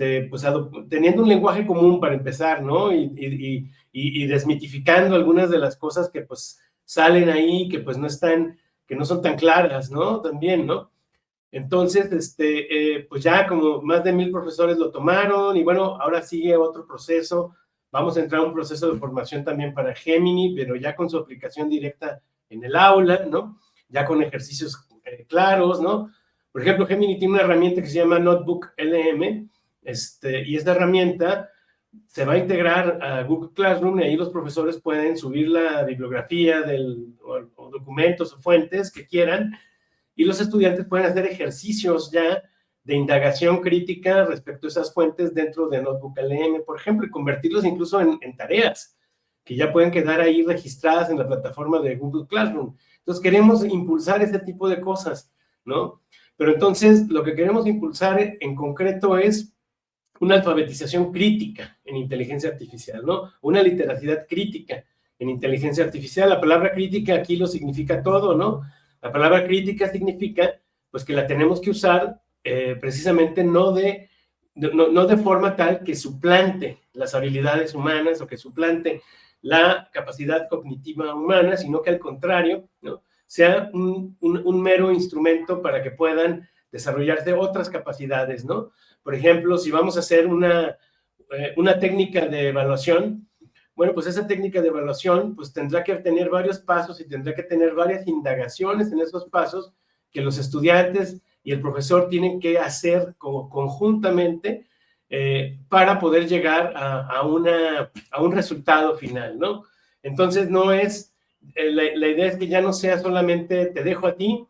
Speaker 4: teniendo un lenguaje común para empezar, ¿no? Y desmitificando algunas de las cosas que pues salen ahí, que pues no son tan claras, ¿no? También, ¿no? Entonces, pues ya como más de 1000 profesores lo tomaron y bueno, ahora sigue otro proceso. Vamos a entrar a un proceso de formación también para Gemini, pero ya con su aplicación directa en el aula, ¿no? Ya con ejercicios claros, ¿no? Por ejemplo, Gemini tiene una herramienta que se llama Notebook LM, y esta herramienta se va a integrar a Google Classroom y ahí los profesores pueden subir la bibliografía o documentos o fuentes que quieran y los estudiantes pueden hacer ejercicios ya de indagación crítica respecto a esas fuentes dentro de Notebook LM, por ejemplo, y convertirlos incluso en tareas que ya pueden quedar ahí registradas en la plataforma de Google Classroom. Entonces, queremos impulsar ese tipo de cosas, ¿no? Pero entonces, lo que queremos impulsar en concreto es una alfabetización crítica en inteligencia artificial, ¿no? Una literacidad crítica en inteligencia artificial. La palabra crítica aquí lo significa todo, ¿no? La palabra crítica significa, pues, que la tenemos que usar precisamente no de forma tal que suplante las habilidades humanas o que suplante la capacidad cognitiva humana, sino que al contrario, ¿no? Sea un mero instrumento para que puedan desarrollarse otras capacidades, ¿no? Por ejemplo, si vamos a hacer una técnica de evaluación, bueno, pues esa técnica de evaluación pues tendrá que tener varios pasos y tendrá que tener varias indagaciones en esos pasos que los estudiantes y el profesor tienen que hacer conjuntamente para poder llegar a un resultado final, ¿no? Entonces, no es, la idea es que ya no sea solamente te dejo a ti.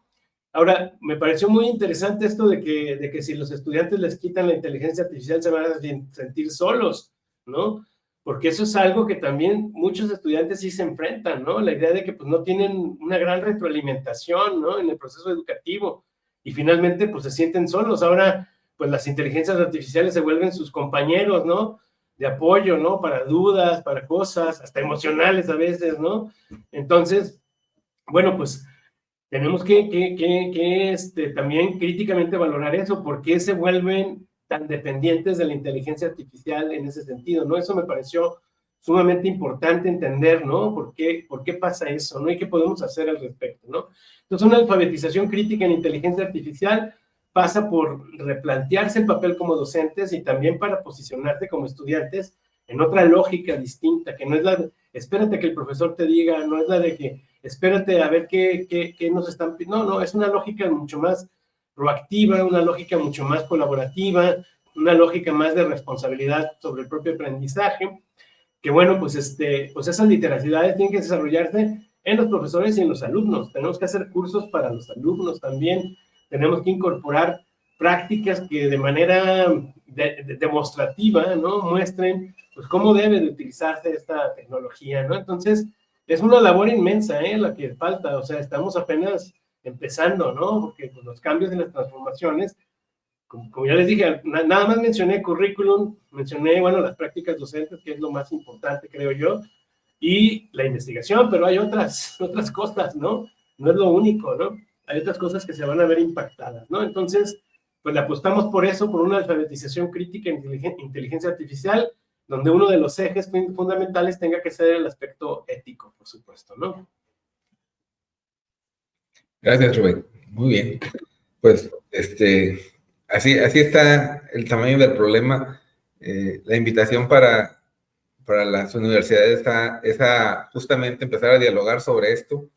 Speaker 4: Ahora, me pareció muy interesante esto de que si los estudiantes les quitan la inteligencia artificial se van a sentir solos, ¿no? Porque eso es algo que también muchos estudiantes sí se enfrentan, ¿no? La idea de que pues no tienen una gran retroalimentación, ¿no? En el proceso educativo y finalmente pues se sienten solos. Ahora, pues las inteligencias artificiales se vuelven sus compañeros, ¿no? De apoyo, ¿no? Para dudas, para cosas, hasta emocionales a veces, ¿no? Entonces, bueno, pues tenemos que también críticamente valorar eso, por qué se vuelven tan dependientes de la inteligencia artificial en ese sentido, ¿no? Eso me pareció sumamente importante entender, ¿no? ¿Por qué pasa eso, ¿no? Y qué podemos hacer al respecto, ¿no? Entonces, una alfabetización crítica en inteligencia artificial pasa por replantearse el papel como docentes y también para posicionarte como estudiantes en otra lógica distinta, que no es la de, espérate que el profesor te diga, no es la de que espérate a ver qué nos están pidiendo. No, es una lógica mucho más proactiva, una lógica mucho más colaborativa, una lógica más de responsabilidad sobre el propio aprendizaje, que bueno, pues esas literalidades tienen que desarrollarse en los profesores y en los alumnos. Tenemos que hacer cursos para los alumnos también, tenemos que incorporar prácticas que de manera demostrativa, ¿no?, muestren pues cómo debe de utilizarse esta tecnología, ¿no? Entonces, es una labor inmensa, la que falta, o sea, estamos apenas empezando, ¿no? Porque pues, los cambios y las transformaciones, como ya les dije, nada más mencioné currículum, mencioné, bueno, las prácticas docentes, que es lo más importante, creo yo, y la investigación, pero hay otras cosas, ¿no? No es lo único, ¿no? Hay otras cosas que se van a ver impactadas, ¿no? Entonces, pues le apostamos por eso, por una alfabetización crítica en inteligencia artificial, donde uno de los ejes fundamentales tenga que ser el aspecto ético, por supuesto, ¿no?
Speaker 2: Gracias, Rubén. Muy bien. Pues, así está el tamaño del problema. La invitación para las universidades es a justamente empezar a dialogar sobre esto.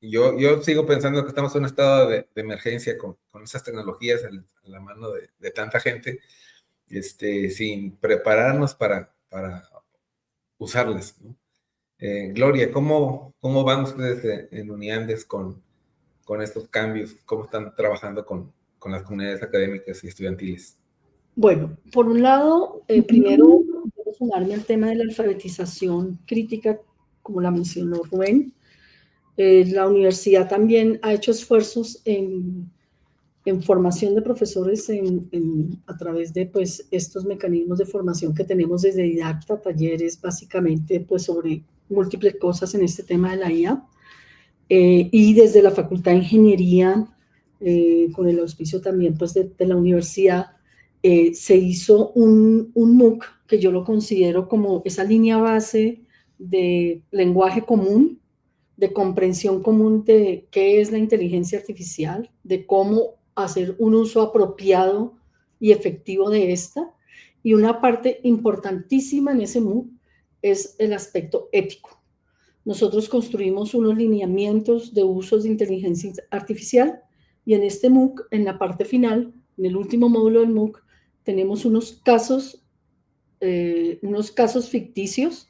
Speaker 2: Yo sigo pensando que estamos en un estado de emergencia con esas tecnologías a la mano de tanta gente, sin prepararnos para usarlas, ¿no? Gloria, ¿cómo van ustedes en Uniandes con estos cambios? ¿Cómo están trabajando con las comunidades académicas y estudiantiles?
Speaker 5: Bueno, por un lado, primero, quiero sumarme al tema de la alfabetización crítica, como la mencionó Rubén. La universidad también ha hecho esfuerzos en formación de profesores a través de pues, estos mecanismos de formación que tenemos desde Didacta, talleres básicamente pues, sobre múltiples cosas en este tema de la IA. Y desde la Facultad de Ingeniería, con el auspicio también pues, de la universidad, se hizo un MOOC que yo lo considero como esa línea base de lenguaje común, de comprensión común de qué es la inteligencia artificial, de cómo hacer un uso apropiado y efectivo de esta. Y una parte importantísima en ese MOOC es el aspecto ético. Nosotros construimos unos lineamientos de usos de inteligencia artificial y en este MOOC, en la parte final, en el último módulo del MOOC, tenemos unos casos ficticios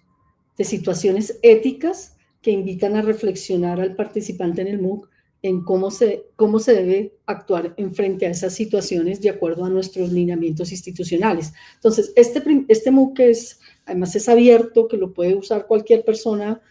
Speaker 5: de situaciones éticas que invitan a reflexionar al participante en el MOOC en cómo se debe actuar en frente a esas situaciones de acuerdo a nuestros lineamientos institucionales. Entonces, este MOOC además es abierto, que lo puede usar cualquier persona.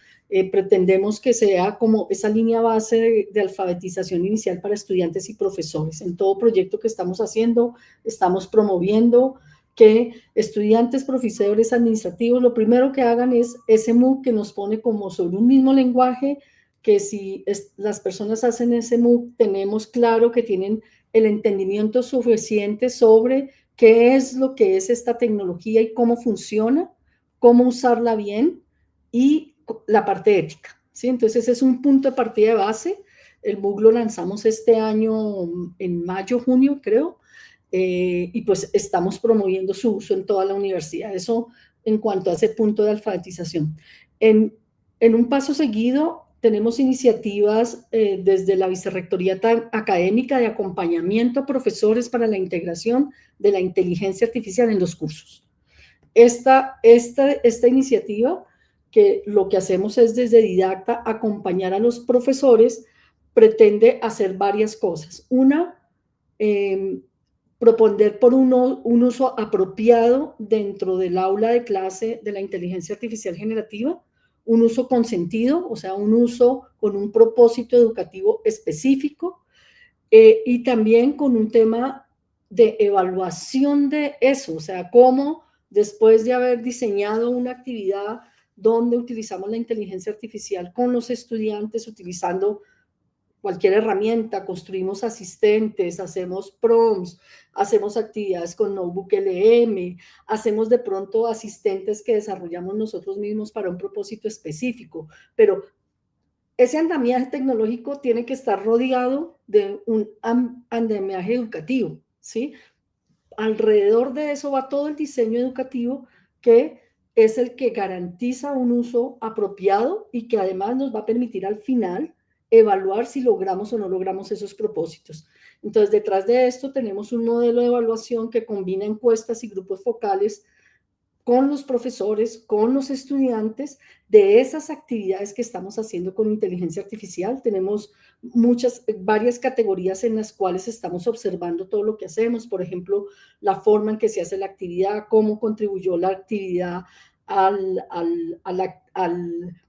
Speaker 5: Pretendemos que sea como esa línea base de alfabetización inicial para estudiantes y profesores. En todo proyecto que estamos haciendo, estamos promoviendo que estudiantes, profesores, administrativos, lo primero que hagan es ese MOOC que nos pone como sobre un mismo lenguaje, que si las personas hacen ese MOOC, tenemos claro que tienen el entendimiento suficiente sobre qué es lo que es esta tecnología y cómo funciona, cómo usarla bien y la parte ética, ¿sí? Entonces es un punto de partida de base. El MOOC lo lanzamos este año en mayo, junio, creo, y pues estamos promoviendo su uso en toda la universidad. Eso en cuanto a ese punto de alfabetización. En un paso seguido, tenemos iniciativas desde la Vicerrectoría Académica de acompañamiento a profesores para la integración de la inteligencia artificial en los cursos. Esta iniciativa, que lo que hacemos es desde Didacta acompañar a los profesores, pretende hacer varias cosas. Una, proponer por un uso apropiado dentro del aula de clase de la inteligencia artificial generativa, un uso consentido, o sea, un uso con un propósito educativo específico, y también con un tema de evaluación de eso, o sea, cómo después de haber diseñado una actividad donde utilizamos la inteligencia artificial con los estudiantes, utilizando cualquier herramienta, construimos asistentes, hacemos prompts, hacemos actividades con Notebook LM, hacemos de pronto asistentes que desarrollamos nosotros mismos para un propósito específico, pero ese andamiaje tecnológico tiene que estar rodeado de un andamiaje educativo, ¿sí? Alrededor de eso va todo el diseño educativo, que es el que garantiza un uso apropiado y que además nos va a permitir al final evaluar si logramos o no logramos esos propósitos. Entonces, detrás de esto tenemos un modelo de evaluación que combina encuestas y grupos focales con los profesores, con los estudiantes, de esas actividades que estamos haciendo con inteligencia artificial. Tenemos varias categorías en las cuales estamos observando todo lo que hacemos, por ejemplo, la forma en que se hace la actividad, cómo contribuyó la actividad al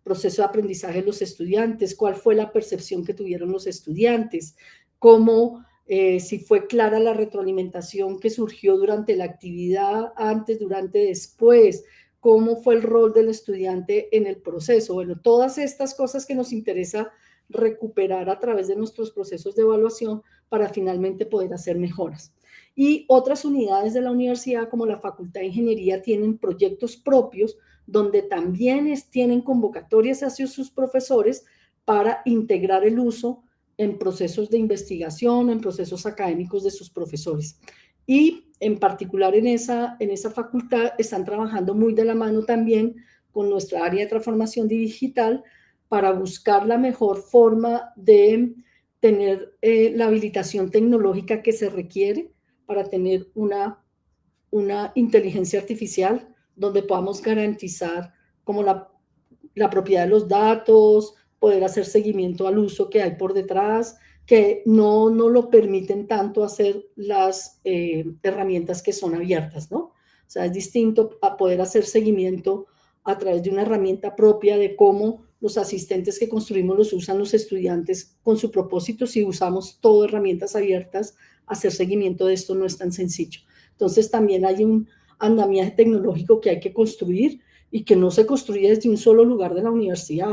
Speaker 5: proceso de aprendizaje de los estudiantes, cuál fue la percepción que tuvieron los estudiantes, cómo si fue clara la retroalimentación que surgió durante la actividad, antes, durante, después, cómo fue el rol del estudiante en el proceso. Bueno, todas estas cosas que nos interesa recuperar a través de nuestros procesos de evaluación para finalmente poder hacer mejoras. Y otras unidades de la universidad, como la Facultad de Ingeniería, tienen proyectos propios donde también tienen convocatorias hacia sus profesores para integrar el uso en procesos de investigación, en procesos académicos de sus profesores. Y en particular en esa facultad están trabajando muy de la mano también con nuestra área de transformación digital para buscar la mejor forma de tener la habilitación tecnológica que se requiere para tener una inteligencia artificial donde podamos garantizar como la propiedad de los datos, poder hacer seguimiento al uso que hay por detrás, que no lo permiten tanto hacer las herramientas que son abiertas, ¿no? O sea, es distinto a poder hacer seguimiento a través de una herramienta propia de cómo los asistentes que construimos los usan los estudiantes con su propósito. Si usamos todo herramientas abiertas, hacer seguimiento de esto no es tan sencillo. Entonces también hay un andamiaje tecnológico que hay que construir y que no se construye desde un solo lugar de la universidad.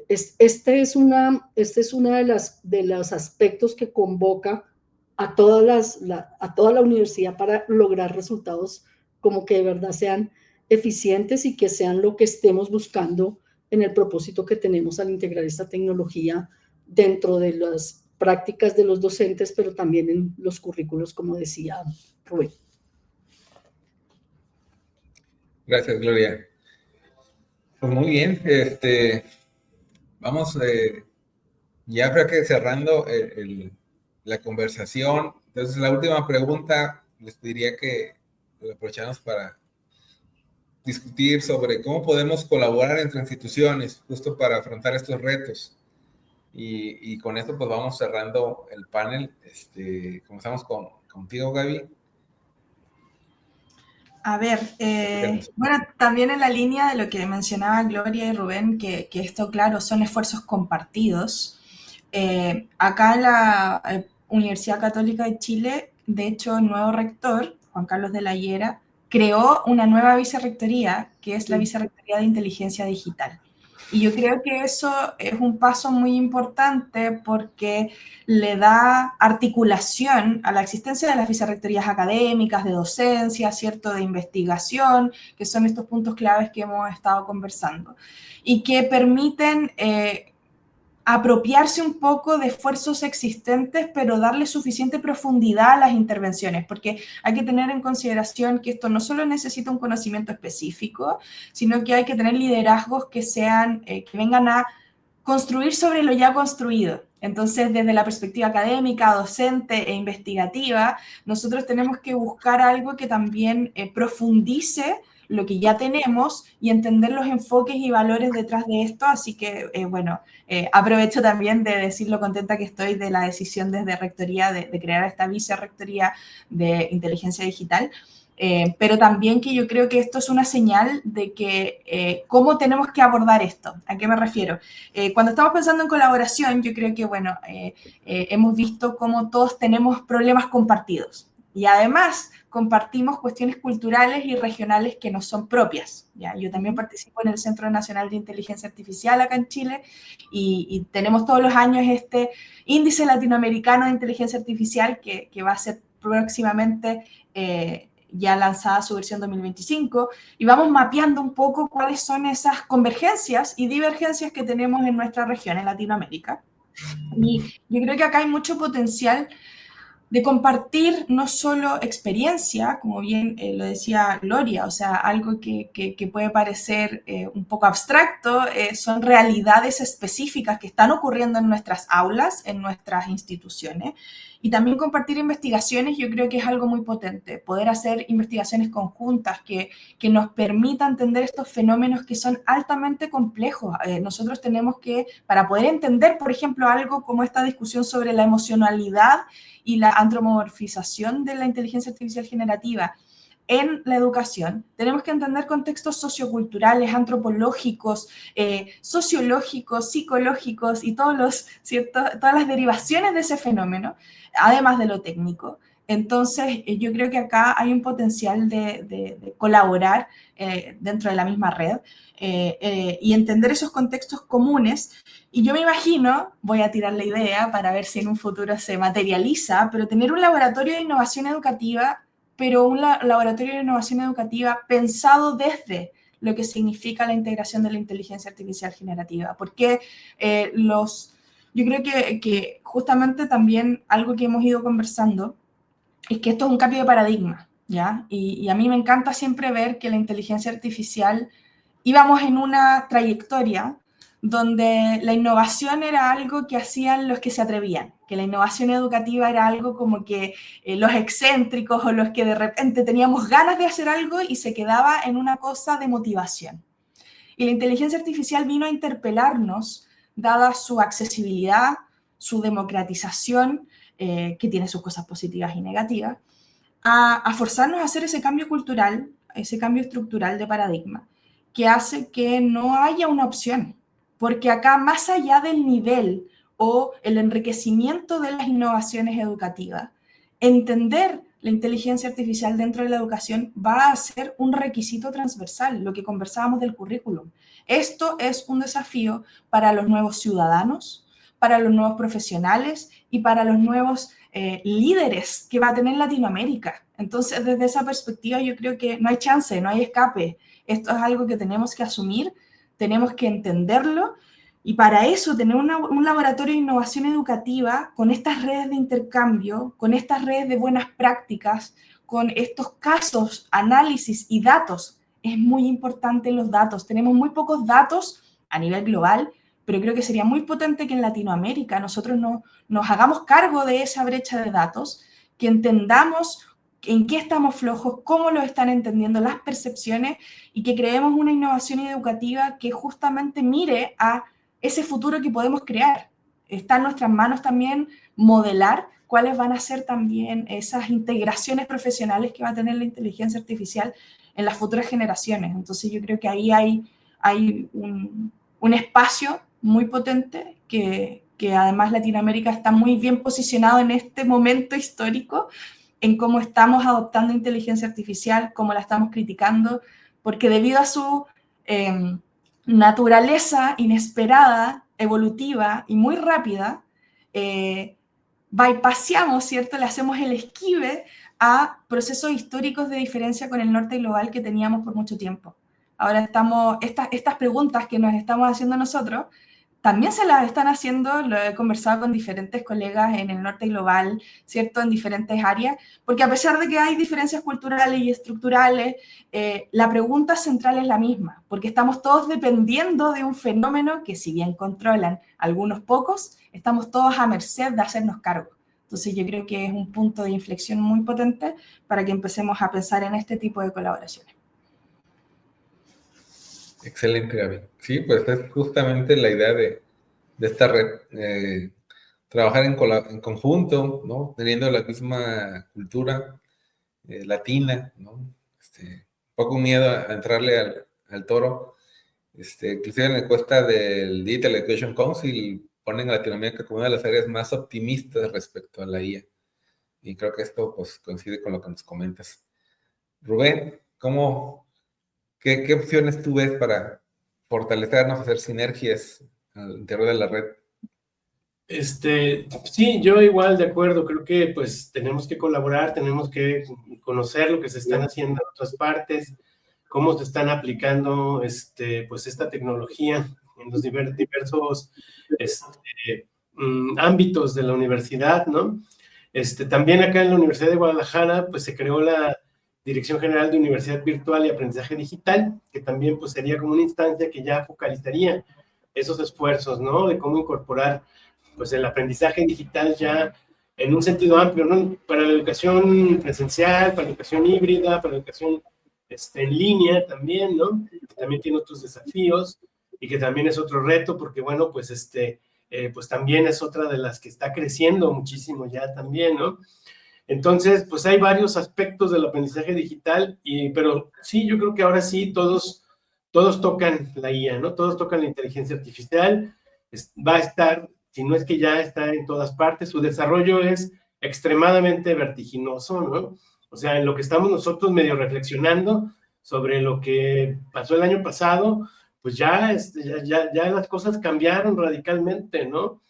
Speaker 5: Este es una de los aspectos que convoca a toda la universidad para lograr resultados como que de verdad sean eficientes y que sean lo que estemos buscando en el propósito que tenemos al integrar esta tecnología dentro de las prácticas de los docentes, pero también en los currículos, como decía Rubén.
Speaker 2: Gracias, Gloria. Pues muy bien, vamos ya creo que cerrando la conversación. Entonces, la última pregunta, les diría que lo aprovechamos para discutir sobre cómo podemos colaborar entre instituciones justo para afrontar estos retos. Y con esto pues vamos cerrando el panel. Comenzamos contigo, Gaby.
Speaker 3: A ver, bueno, también en la línea de lo que mencionaba Gloria y Rubén, que esto, claro, son esfuerzos compartidos. Acá en la Universidad Católica de Chile, de hecho, el nuevo rector, Juan Carlos de la Hiera, creó una nueva vicerrectoría, que es la Vicerrectoría de Inteligencia Digital. Y yo creo que eso es un paso muy importante porque le da articulación a la existencia de las vicerrectorías académicas, de docencia, ¿cierto?, de investigación, que son estos puntos claves que hemos estado conversando, y que permiten apropiarse un poco de esfuerzos existentes, pero darle suficiente profundidad a las intervenciones, porque hay que tener en consideración que esto no solo necesita un conocimiento específico, sino que hay que tener liderazgos que sean, que vengan a construir sobre lo ya construido. Entonces, desde la perspectiva académica, docente e investigativa, nosotros tenemos que buscar algo que también profundice lo que ya tenemos y entender los enfoques y valores detrás de esto. Así que, aprovecho también de decir lo contenta que estoy de la decisión desde Rectoría de crear esta vicerrectoría de inteligencia digital. Pero también que yo creo que esto es una señal de que cómo tenemos que abordar esto. ¿A qué me refiero? Cuando estamos pensando en colaboración, yo creo que, hemos visto cómo todos tenemos problemas compartidos. Y además compartimos cuestiones culturales y regionales que nos son propias, ¿ya? Yo también participo en el Centro Nacional de Inteligencia Artificial acá en Chile y tenemos todos los años este índice latinoamericano de inteligencia artificial que va a ser próximamente ya lanzada su versión 2025, y vamos mapeando un poco cuáles son esas convergencias y divergencias que tenemos en nuestra región, en Latinoamérica. Y yo creo que acá hay mucho potencial de compartir no solo experiencia, como bien lo decía Gloria, o sea, algo que puede parecer un poco abstracto, son realidades específicas que están ocurriendo en nuestras aulas, en nuestras instituciones, Y también compartir investigaciones, yo creo que es algo muy potente, poder hacer investigaciones conjuntas que nos permitan entender estos fenómenos que son altamente complejos. Nosotros tenemos que, para poder entender, por ejemplo, algo como esta discusión sobre la emocionalidad y la antropomorfización de la inteligencia artificial generativa en la educación, tenemos que entender contextos socioculturales, antropológicos, sociológicos, psicológicos y todas las derivaciones de ese fenómeno, además de lo técnico. Entonces, yo creo que acá hay un potencial de colaborar dentro de la misma red y entender esos contextos comunes. Y yo me imagino, voy a tirar la idea para ver si en un futuro se materializa, pero tener un laboratorio de innovación educativa, pero un laboratorio de innovación educativa pensado desde lo que significa la integración de la inteligencia artificial generativa. Porque yo creo que justamente también algo que hemos ido conversando es que esto es un cambio de paradigma, ¿ya? Y a mí me encanta siempre ver que la inteligencia artificial íbamos en una trayectoria donde la innovación era algo que hacían los que se atrevían, que la innovación educativa era algo como que los excéntricos o los que de repente teníamos ganas de hacer algo y se quedaba en una cosa de motivación. Y la inteligencia artificial vino a interpelarnos, dada su accesibilidad, su democratización, que tiene sus cosas positivas y negativas, a forzarnos a hacer ese cambio cultural, ese cambio estructural de paradigma, que hace que no haya una opción. Porque acá, más allá del nivel o el enriquecimiento de las innovaciones educativas, entender la inteligencia artificial dentro de la educación va a ser un requisito transversal, lo que conversábamos del currículum. Esto es un desafío para los nuevos ciudadanos, para los nuevos profesionales y para los nuevos líderes que va a tener Latinoamérica. Entonces, desde esa perspectiva, yo creo que no hay chance, no hay escape. Esto es algo que tenemos que asumir, tenemos que entenderlo, y para eso tener un laboratorio de innovación educativa con estas redes de intercambio, con estas redes de buenas prácticas, con estos casos, análisis y datos. Es muy importante los datos. Tenemos muy pocos datos a nivel global, pero creo que sería muy potente que en Latinoamérica nosotros nos hagamos cargo de esa brecha de datos, que entendamos en qué estamos flojos, cómo lo están entendiendo las percepciones, y que creemos una innovación educativa que justamente mire a ese futuro que podemos crear. Está en nuestras manos también modelar cuáles van a ser también esas integraciones profesionales que va a tener la inteligencia artificial en las futuras generaciones. Entonces yo creo que ahí hay un espacio muy potente que además Latinoamérica está muy bien posicionado en este momento histórico en cómo estamos adoptando inteligencia artificial, cómo la estamos criticando, porque debido a su naturaleza inesperada, evolutiva y muy rápida, bypassamos, ¿cierto? Le hacemos el esquive a procesos históricos de diferencia con el norte global que teníamos por mucho tiempo. Ahora estas preguntas que nos estamos haciendo nosotros, también se las están haciendo, lo he conversado con diferentes colegas en el norte global, ¿cierto? En diferentes áreas, porque a pesar de que hay diferencias culturales y estructurales, la pregunta central es la misma, porque estamos todos dependiendo de un fenómeno que, si bien controlan algunos pocos, estamos todos a merced de hacernos cargo. Entonces yo creo que es un punto de inflexión muy potente para que empecemos a pensar en este tipo de colaboraciones.
Speaker 2: Excelente, Gaby. Sí, pues es justamente la idea de esta red, trabajar en conjunto, ¿no? Teniendo la misma cultura latina, ¿no? Poco miedo a entrarle al toro. Inclusive en la encuesta del Digital Education Council ponen a Latinoamérica como una de las áreas más optimistas respecto a la IA. Y creo que esto pues coincide con lo que nos comentas. Rubén, ¿qué opciones tú ves para fortalecernos, hacer sinergias al interior de la red?
Speaker 4: Sí, yo igual de acuerdo, creo que pues tenemos que colaborar, tenemos que conocer lo que se están haciendo en otras partes, cómo se están aplicando pues esta tecnología en los diversos ámbitos de la universidad, ¿no? También acá en la Universidad de Guadalajara pues se creó la Dirección General de Universidad Virtual y Aprendizaje Digital, que también pues sería como una instancia que ya focalizaría esos esfuerzos, ¿no? De cómo incorporar pues el aprendizaje digital ya en un sentido amplio, ¿no? Para la educación presencial, para la educación híbrida, para la educación en línea también, ¿no? Que también tiene otros desafíos y que también es otro reto porque, bueno, pues pues también es otra de las que está creciendo muchísimo ya también, ¿no? Entonces, pues hay varios aspectos del aprendizaje digital, pero sí, yo creo que ahora sí todos tocan la IA, ¿no? Todos tocan la inteligencia artificial, va a estar, si no es que ya está en todas partes, su desarrollo es extremadamente vertiginoso, ¿no? O sea, en lo que estamos nosotros medio reflexionando sobre lo que pasó el año pasado, pues ya las cosas cambiaron radicalmente, ¿no?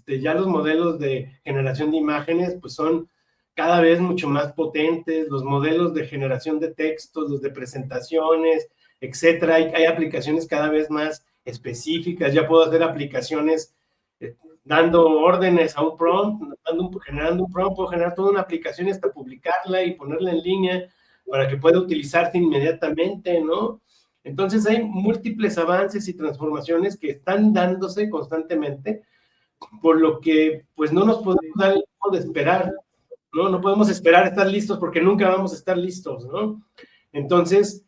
Speaker 4: Ya los modelos de generación de imágenes, pues son cada vez mucho más potentes, los modelos de generación de textos, los de presentaciones, etcétera. Hay aplicaciones cada vez más específicas, ya puedo hacer aplicaciones dando órdenes a un prompt, generando un prompt, puedo generar toda una aplicación y hasta publicarla y ponerla en línea para que pueda utilizarse inmediatamente, ¿no? Entonces hay múltiples avances y transformaciones que están dándose constantemente, por lo que pues no nos podemos dar el tiempo de esperar, ¿no? No podemos esperar a estar listos porque nunca vamos a estar listos, ¿no? Entonces,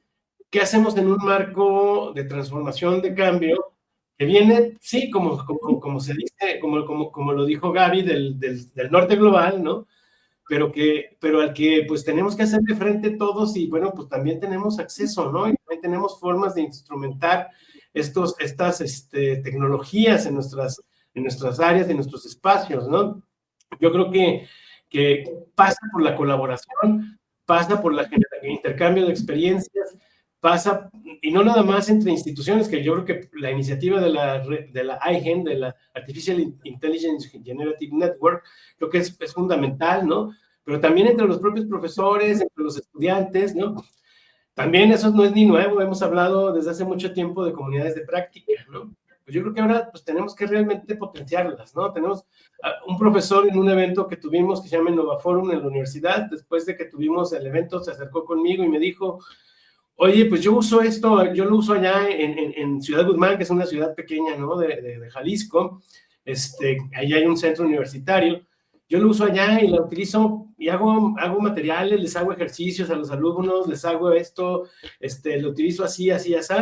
Speaker 4: ¿qué hacemos en un marco de transformación, de cambio, que viene, sí, como se dice, como lo dijo Gaby, del norte global, ¿no? Pero al que pues tenemos que hacerle frente todos y bueno, pues también tenemos acceso, ¿no? Y también tenemos formas de instrumentar estas tecnologías en nuestras áreas, en nuestros espacios, ¿no? Yo creo que pasa por la colaboración, pasa por el intercambio de experiencias, pasa, y no nada más entre instituciones, que yo creo que la iniciativa de la iGen, de la Artificial Intelligence Generative Network, creo que es fundamental, ¿no? Pero también entre los propios profesores, entre los estudiantes, ¿no? También eso no es ni nuevo, hemos hablado desde hace mucho tiempo de comunidades de práctica, ¿no? Pues yo creo que ahora pues tenemos que realmente potenciarlas, ¿no? Tenemos un profesor en un evento que tuvimos que se llama Innovaforum en la universidad, después de que tuvimos el evento se acercó conmigo y me dijo, oye, pues yo uso esto, yo lo uso allá en Ciudad Guzmán, que es una ciudad pequeña, ¿no? De Jalisco, allá hay un centro universitario, yo lo uso allá y lo utilizo y hago materiales, les hago ejercicios a los alumnos, les hago esto, lo utilizo así, así, así,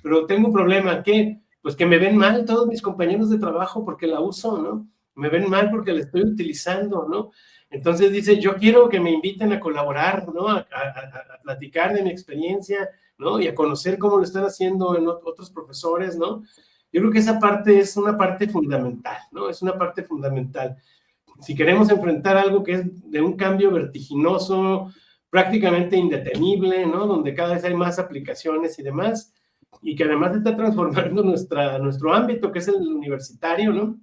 Speaker 4: pero tengo un problema, ¿qué? Pues que me ven mal todos mis compañeros de trabajo porque la uso, ¿no? Me ven mal porque la estoy utilizando, ¿no? Entonces dice, yo quiero que me inviten a colaborar, ¿no? A platicar de mi experiencia, ¿no? Y a conocer cómo lo están haciendo en otros profesores, ¿no? Yo creo que esa parte es una parte fundamental, ¿no? Es una parte fundamental. Si queremos enfrentar algo que es de un cambio vertiginoso, prácticamente indetenible, ¿no? Donde cada vez hay más aplicaciones y demás, y que además está transformando nuestro ámbito, que es el universitario, ¿no?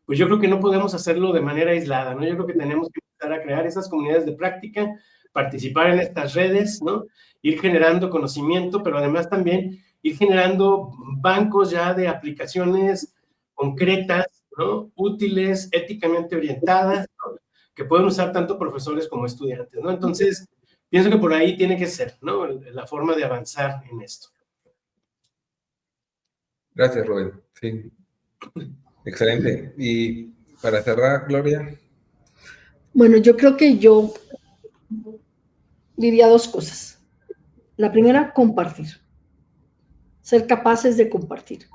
Speaker 4: Pues yo creo que no podemos hacerlo de manera aislada, ¿no? Yo creo que tenemos que empezar a crear esas comunidades de práctica, participar en estas redes, ¿no? Ir generando conocimiento, pero además también ir generando bancos ya de aplicaciones concretas, ¿no? Útiles, éticamente orientadas, ¿no? Que pueden usar tanto profesores como estudiantes, ¿no? Entonces, pienso que por ahí tiene que ser, ¿no? La forma de avanzar en esto.
Speaker 2: Gracias, Rubén. Sí. Excelente. Y para cerrar, Gloria.
Speaker 5: Bueno, yo creo que yo diría dos cosas. La primera, compartir. Ser capaces de compartir.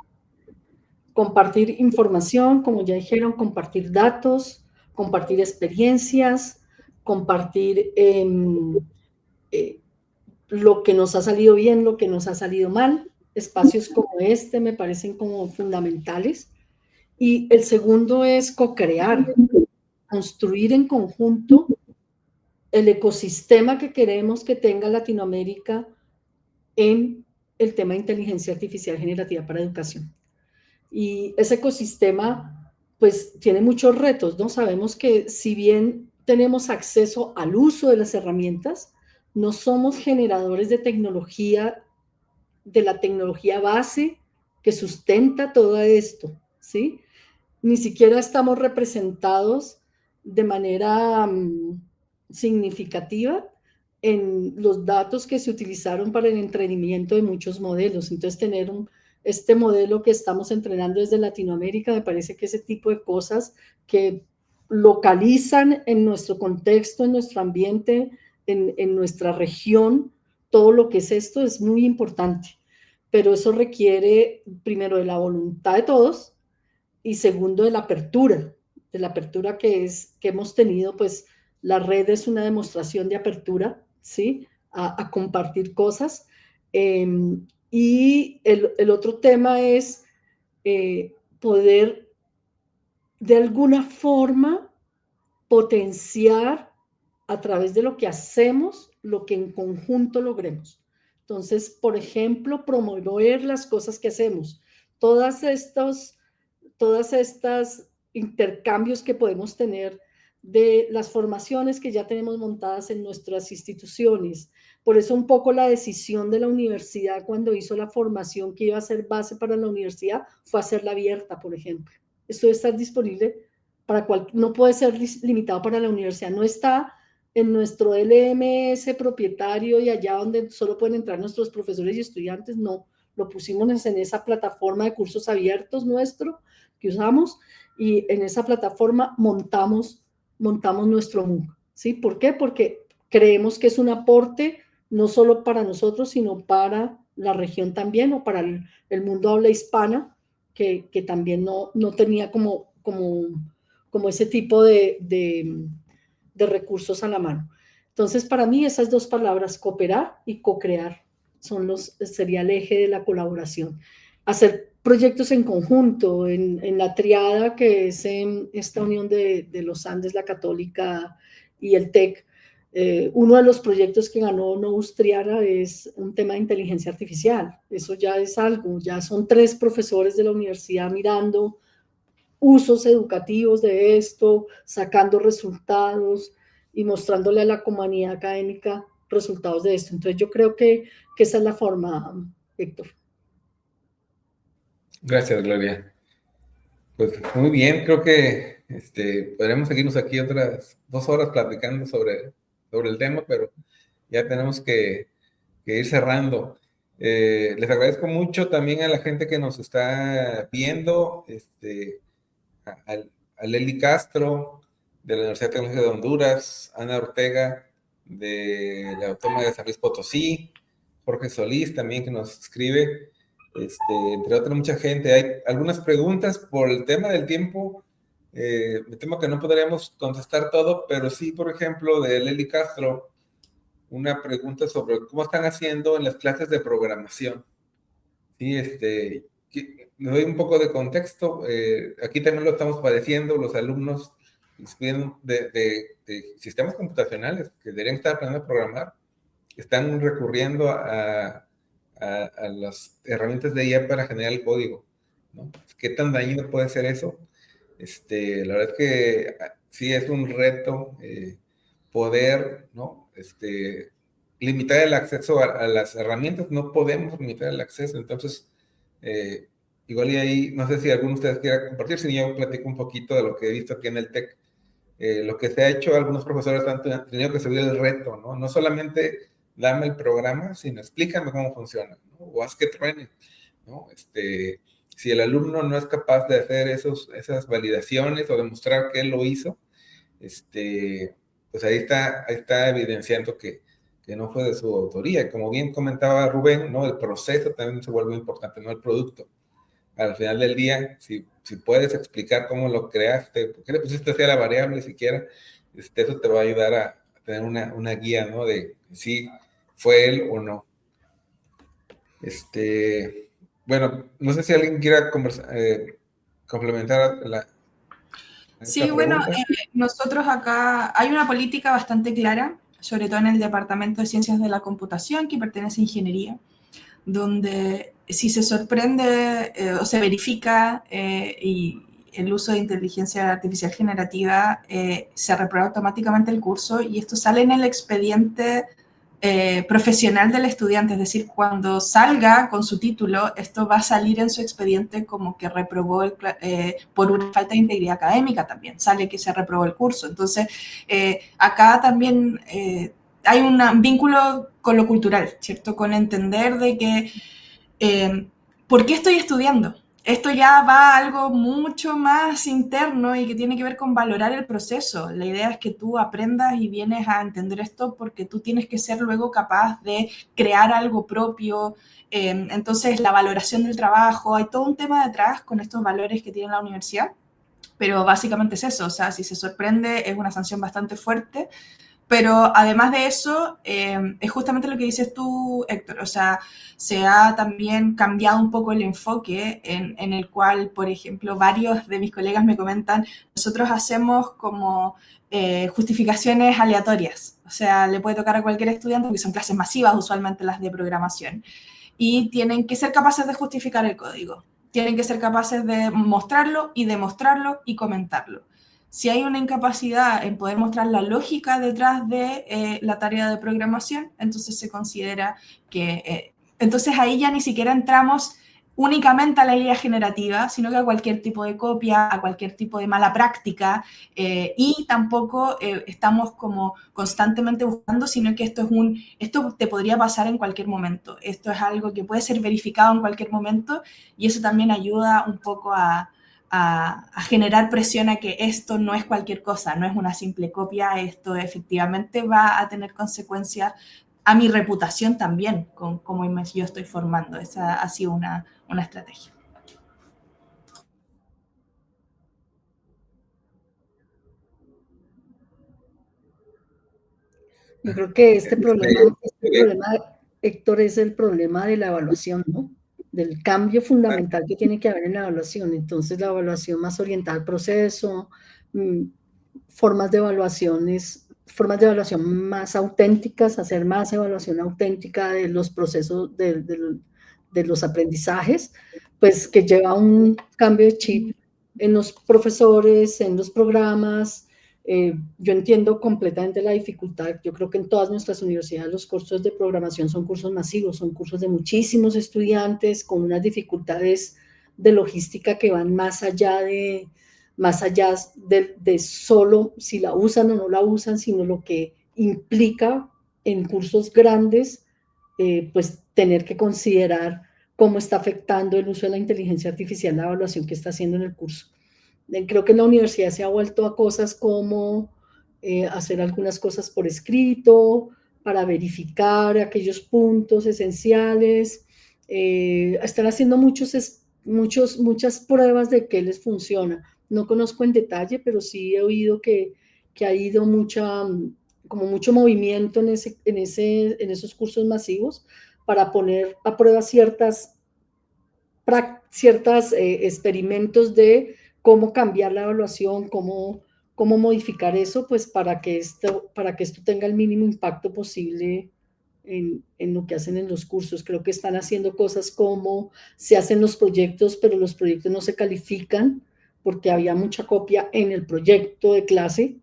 Speaker 5: Compartir información, como ya dijeron, compartir datos, compartir experiencias, compartir lo que nos ha salido bien, lo que nos ha salido mal. Espacios como este me parecen como fundamentales. Y el segundo es co-crear, construir en conjunto el ecosistema que queremos que tenga Latinoamérica en el tema de inteligencia artificial generativa para educación. Y ese ecosistema, pues, tiene muchos retos, ¿no? Sabemos que si bien tenemos acceso al uso de las herramientas, no somos generadores de tecnología, de la tecnología base que sustenta todo esto, ¿sí? Ni siquiera estamos representados de manera significativa en los datos que se utilizaron para el entrenamiento de muchos modelos. Entonces, tener este modelo que estamos entrenando desde Latinoamérica, me parece que ese tipo de cosas que localizan en nuestro contexto, en nuestro ambiente, en nuestra región, todo lo que es esto es muy importante, pero eso requiere primero de la voluntad de todos y segundo de la apertura que hemos tenido, pues la red es una demostración de apertura, ¿sí? A compartir cosas. Y el otro tema es poder de alguna forma potenciar a través de lo que hacemos, lo que en conjunto logremos. Entonces, por ejemplo, promover las cosas que hacemos, todas estas intercambios que podemos tener de las formaciones que ya tenemos montadas en nuestras instituciones. Por eso un poco la decisión de la universidad cuando hizo la formación que iba a ser base para la universidad fue hacerla abierta, por ejemplo. Esto debe estar disponible para no puede ser limitado para la universidad, no está en nuestro LMS propietario y allá donde solo pueden entrar nuestros profesores y estudiantes, no, lo pusimos en esa plataforma de cursos abiertos nuestro que usamos y en esa plataforma montamos nuestro MOOC, ¿sí? ¿Por qué? Porque creemos que es un aporte no solo para nosotros, sino para la región también o para el mundo habla hispana, que también no tenía como ese tipo de recursos a la mano. Entonces, para mí, esas dos palabras, cooperar y co-crear, sería el eje de la colaboración. Hacer proyectos en conjunto, en la triada que es en esta unión de los Andes, la Católica y el TEC. Uno de los proyectos que ganó Novus Triada es un tema de inteligencia artificial. Eso ya es algo, ya son 3 profesores de la universidad mirando usos educativos de esto, sacando resultados y mostrándole a la comunidad académica resultados de esto. Entonces yo creo que esa es la forma, Héctor.
Speaker 2: Gracias, Gloria. Pues muy bien, creo que podremos seguirnos aquí otras 2 horas platicando sobre el tema, pero ya tenemos que ir cerrando. Les agradezco mucho también a la gente que nos está viendo, a Leli Castro, de la Universidad Tecnológica de Honduras, Ana Ortega, de la Autónoma de San Luis Potosí, Jorge Solís también que nos escribe, entre otras mucha gente. Hay algunas preguntas por el tema del tiempo, me temo que no podríamos contestar todo, pero sí, por ejemplo, de Leli Castro, una pregunta sobre cómo están haciendo en las clases de programación. Sí, le doy un poco de contexto. Aquí también lo estamos padeciendo, los alumnos de sistemas computacionales que deberían estar aprendiendo a programar, están recurriendo a las herramientas de IA para generar el código, ¿no? ¿Qué tan dañino puede ser eso? La verdad es que sí es un reto poder, ¿no? Limitar el acceso a las herramientas. No podemos limitar el acceso, entonces igual y ahí, no sé si alguno de ustedes quiera compartir, si yo platico un poquito de lo que he visto aquí en el TEC. Lo que se ha hecho, algunos profesores han tenido que subir el reto, ¿no? No solamente dame el programa, sino explícame cómo funciona, ¿no? O haz que truene, ¿no? Si el alumno no es capaz de hacer esas validaciones o demostrar que él lo hizo, pues ahí está evidenciando que no fue de su autoría. Como bien comentaba Rubén, ¿no? El proceso también se vuelve importante, no el producto. Al final del día, si puedes explicar cómo lo creaste, por qué le pusiste así a la variable siquiera, eso te va a ayudar a tener una guía, ¿no? De si fue él o no. Bueno, no sé si alguien quiera complementar
Speaker 3: Sí, bueno, nosotros acá hay una política bastante clara, sobre todo en el Departamento de Ciencias de la Computación, que pertenece a Ingeniería, donde si se sorprende o se verifica y el uso de inteligencia artificial generativa, se reprueba automáticamente el curso y esto sale en el expediente profesional del estudiante, es decir, cuando salga con su título, esto va a salir en su expediente como que reprobó por una falta de integridad académica también, sale que se reprobó el curso. Entonces, acá también hay un vínculo con lo cultural, ¿cierto? Con entender de que, ¿por qué estoy estudiando? esto ya va a algo mucho más interno y que tiene que ver con valorar el proceso. La idea es que tú aprendas y vienes a entender esto porque tú tienes que ser luego capaz de crear algo propio. Entonces, la valoración del trabajo, hay todo un tema detrás con estos valores que tiene la universidad, pero básicamente es eso. O sea, si se sorprende es una sanción bastante fuerte. Pero además de eso, es justamente lo que dices tú, Héctor. O sea, se ha también cambiado un poco el enfoque en el cual, por ejemplo, varios de mis colegas me comentan, nosotros hacemos como justificaciones aleatorias. O sea, le puede tocar a cualquier estudiante, porque son clases masivas, usualmente las de programación, y tienen que ser capaces de justificar el código. Tienen que ser capaces de mostrarlo y demostrarlo y comentarlo. Si hay una incapacidad en poder mostrar la lógica detrás de la tarea de programación, entonces se considera que... entonces ahí ya ni siquiera entramos únicamente a la idea generativa, sino que a cualquier tipo de copia, a cualquier tipo de mala práctica, y tampoco estamos como constantemente buscando, sino que esto te podría pasar en cualquier momento. Esto es algo que puede ser verificado en cualquier momento y eso también ayuda un poco a generar presión a que esto no es cualquier cosa, no es una simple copia, esto efectivamente va a tener consecuencias a mi reputación también, con cómo yo estoy formando. Esa ha sido una estrategia.
Speaker 5: Yo creo que este problema, Héctor, es el problema de la evaluación, ¿no? Del cambio fundamental que tiene que haber en la evaluación. Entonces, la evaluación más orientada al proceso, formas de evaluación más auténticas, hacer más evaluación auténtica de los procesos, de los aprendizajes, pues que lleva un cambio de chip en los profesores, en los programas. Yo entiendo completamente la dificultad. Yo creo que en todas nuestras universidades los cursos de programación son cursos masivos, son cursos de muchísimos estudiantes con unas dificultades de logística que van más allá de solo si la usan o no la usan, sino lo que implica en cursos grandes, pues tener que considerar cómo está afectando el uso de la inteligencia artificial, la evaluación que está haciendo en el curso. Creo que en la universidad se ha vuelto a cosas como hacer algunas cosas por escrito, para verificar aquellos puntos esenciales. Están haciendo muchas pruebas de qué les funciona. No conozco en detalle, pero sí he oído que ha ido mucho movimiento en esos cursos masivos para poner a prueba ciertos experimentos de cómo cambiar la evaluación, cómo modificar eso, pues para que esto tenga el mínimo impacto posible en lo que hacen en los cursos. Creo que están haciendo cosas como se hacen los proyectos, pero los proyectos no se califican porque había mucha copia en el proyecto de clase,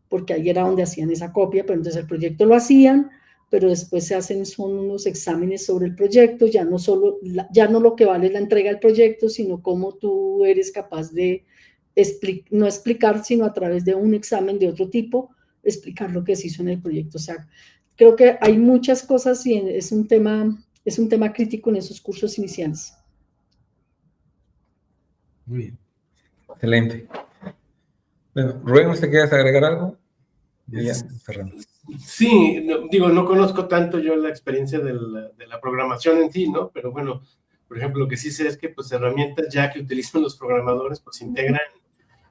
Speaker 5: porque ahí era donde hacían esa copia, pero entonces el proyecto lo hacían, pero después son unos exámenes sobre el proyecto, ya no lo que vale la entrega del proyecto, sino cómo tú eres capaz de no explicar, sino a través de un examen de otro tipo, explicar lo que se hizo en el proyecto. O sea, creo que hay muchas cosas y es un tema crítico en esos cursos iniciales.
Speaker 2: Muy bien. Excelente. Bueno, Rubén, ¿usted quiere agregar algo? Ya, cerrando.
Speaker 4: Sí, no conozco tanto yo la experiencia de la programación en sí, ¿no? Pero bueno, por ejemplo, lo que sí sé es que pues herramientas ya que utilizan los programadores pues integran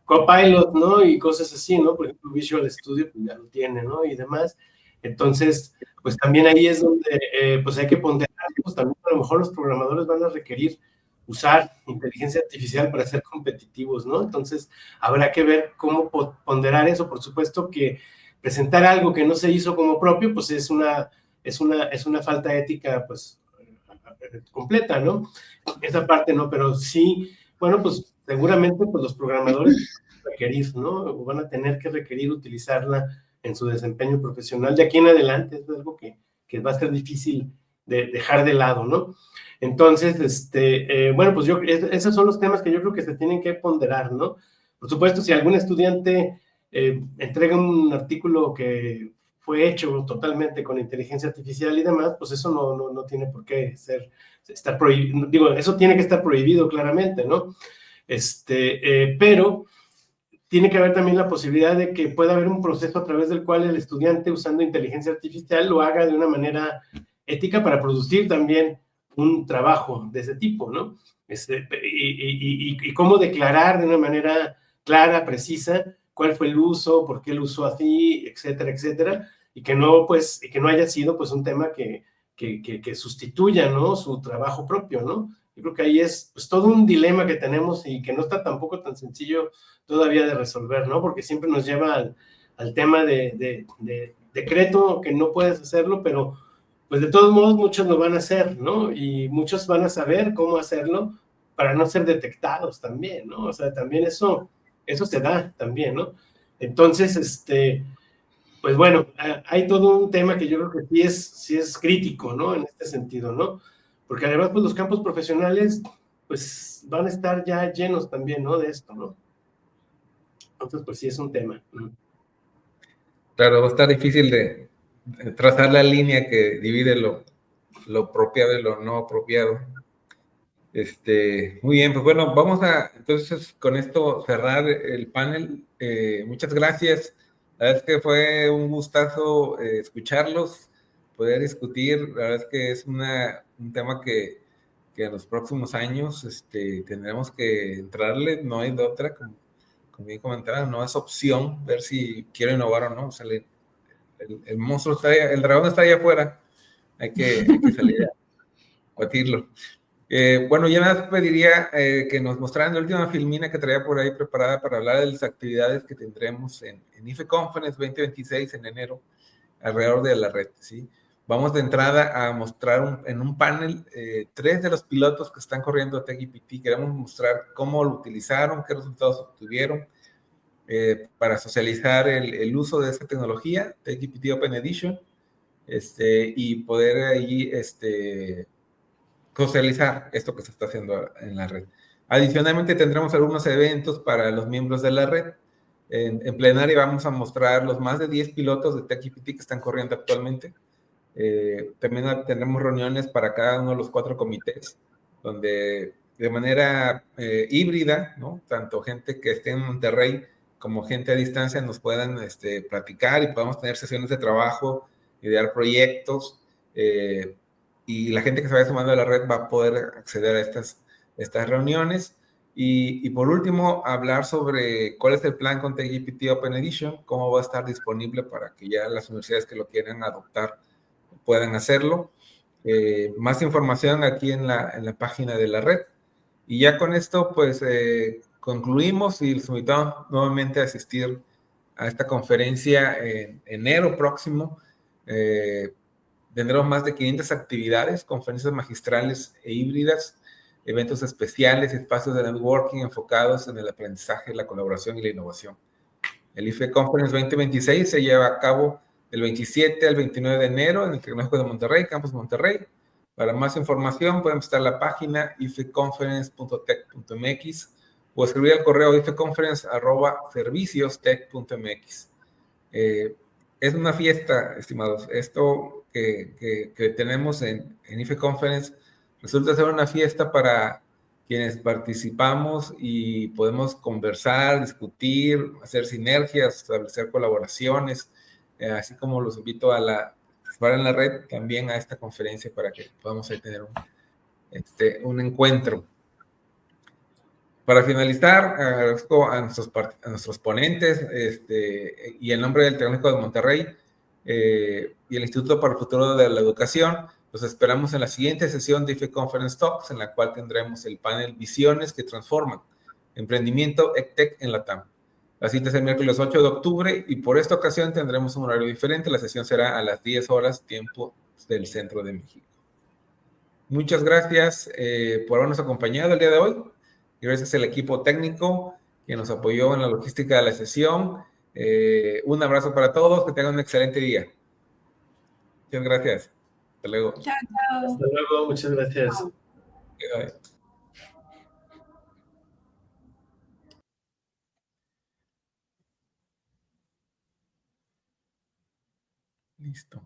Speaker 4: Copilot, ¿no? Y cosas así, ¿no? Por ejemplo, Visual Studio pues ya lo tiene, ¿no? Y demás. Entonces, pues también ahí es donde pues hay que ponderar, pues también a lo mejor los programadores van a requerir usar inteligencia artificial para ser competitivos, ¿no? Entonces, habrá que ver cómo ponderar eso. Por supuesto que presentar algo que no se hizo como propio, pues es una falta ética, pues, completa, ¿no? Esa parte, ¿no? Pero sí, bueno, pues, seguramente, pues, los programadores van a requerir, ¿no? Van a tener que requerir utilizarla en su desempeño profesional. De aquí en adelante es algo que va a ser difícil de dejar de lado, ¿no? Entonces, bueno, pues esos son los temas que yo creo que se tienen que ponderar, ¿no? Por supuesto, si algún estudiante entrega un artículo que fue hecho totalmente con inteligencia artificial y demás, pues eso no tiene por qué estar prohibido. Digo, eso tiene que estar prohibido claramente, ¿no? Pero tiene que haber también la posibilidad de que pueda haber un proceso a través del cual el estudiante, usando inteligencia artificial, lo haga de una manera ética para producir también un trabajo de ese tipo, ¿no? Y cómo declarar de una manera clara, precisa, cuál fue el uso, por qué lo usó así, etcétera, etcétera, y que no haya sido pues un tema que sustituya, ¿no?, su trabajo propio, ¿no? Yo creo que ahí es pues todo un dilema que tenemos y que no está tampoco tan sencillo todavía de resolver, ¿no? Porque siempre nos lleva al tema de decreto, que no puedes hacerlo, pero pues de todos modos muchos lo van a hacer, ¿no? Y muchos van a saber cómo hacerlo para no ser detectados también, ¿no? O sea, también eso se da también, ¿no? Entonces, pues bueno, hay todo un tema que yo creo que sí es crítico, ¿no? En este sentido, ¿no? Porque además, pues los campos profesionales, pues van a estar ya llenos también, ¿no? De esto, ¿no? Entonces, pues sí es un tema.
Speaker 2: Claro, va a estar difícil de trazar la línea que divide lo apropiado y lo no apropiado. Muy bien, pues bueno, vamos a entonces con esto cerrar el panel. Muchas gracias. La verdad es que fue un gustazo escucharlos, poder discutir. La verdad es que es un tema que en los próximos años tendremos que entrarle, no hay de otra, como bien comentaba, no es opción ver si quiero innovar o no. O sea, el monstruo está allá, el dragón está allá afuera, hay que salir a batirlo. Bueno, ya más pediría que nos mostraran la última filmina que traía por ahí preparada para hablar de las actividades que tendremos en IFE Conference 2026 en enero alrededor de la red, ¿sí? Vamos de entrada a mostrar en un panel 3 de los pilotos que están corriendo TechGPT. Queremos mostrar cómo lo utilizaron, qué resultados obtuvieron para socializar el uso de esta tecnología, TechGPT Open Edition, y poder ahí socializar esto que se está haciendo en la red. Adicionalmente tendremos algunos eventos para los miembros de la red. En plenaria vamos a mostrar los más de 10 pilotos de TechGPT que están corriendo actualmente. También tendremos reuniones para cada uno de los 4 comités, donde de manera híbrida, ¿no?, tanto gente que esté en Monterrey como gente a distancia nos puedan platicar y podamos tener sesiones de trabajo, idear proyectos, y la gente que se vaya sumando a la red va a poder acceder a estas reuniones. Y por último, hablar sobre cuál es el plan con TechGPT Open Edition, cómo va a estar disponible para que ya las universidades que lo quieran adoptar puedan hacerlo. Más información aquí en la página de la red. Y ya con esto, pues, concluimos y los invitamos nuevamente a asistir a esta conferencia en enero próximo. Tendremos más de 500 actividades, conferencias magistrales e híbridas, eventos especiales, espacios de networking enfocados en el aprendizaje, la colaboración y la innovación. El IFE Conference 2026 se lleva a cabo del 27 al 29 de enero en el Tecnológico de Monterrey, Campus Monterrey. Para más información pueden visitar la página ifeconference.tech.mx o escribir al correo ifeconference@serviciostech.mx. Es una fiesta, estimados. Esto que tenemos en IFE Conference resulta ser una fiesta para quienes participamos y podemos conversar, discutir, hacer sinergias, establecer colaboraciones, así como los invito a participar en la red, también a esta conferencia para que podamos ahí tener un encuentro. Para finalizar, agradezco a nuestros ponentes y en nombre del Tecnológico de Monterrey y el Instituto para el Futuro de la Educación, los esperamos en la siguiente sesión de IFE Conference Talks, en la cual tendremos el panel Visiones que Transforman, Emprendimiento EdTech en la TAM. La cita es el miércoles 8 de octubre y por esta ocasión tendremos un horario diferente. La sesión será a las 10 horas, tiempo del Centro de México. Muchas gracias por habernos acompañado el día de hoy. Y gracias al equipo técnico que nos apoyó en la logística de la sesión. Un abrazo para todos, que tengan un excelente día. Muchas gracias. Hasta luego.
Speaker 3: Chao, chao.
Speaker 4: Hasta luego, muchas gracias.
Speaker 2: Bye. Listo.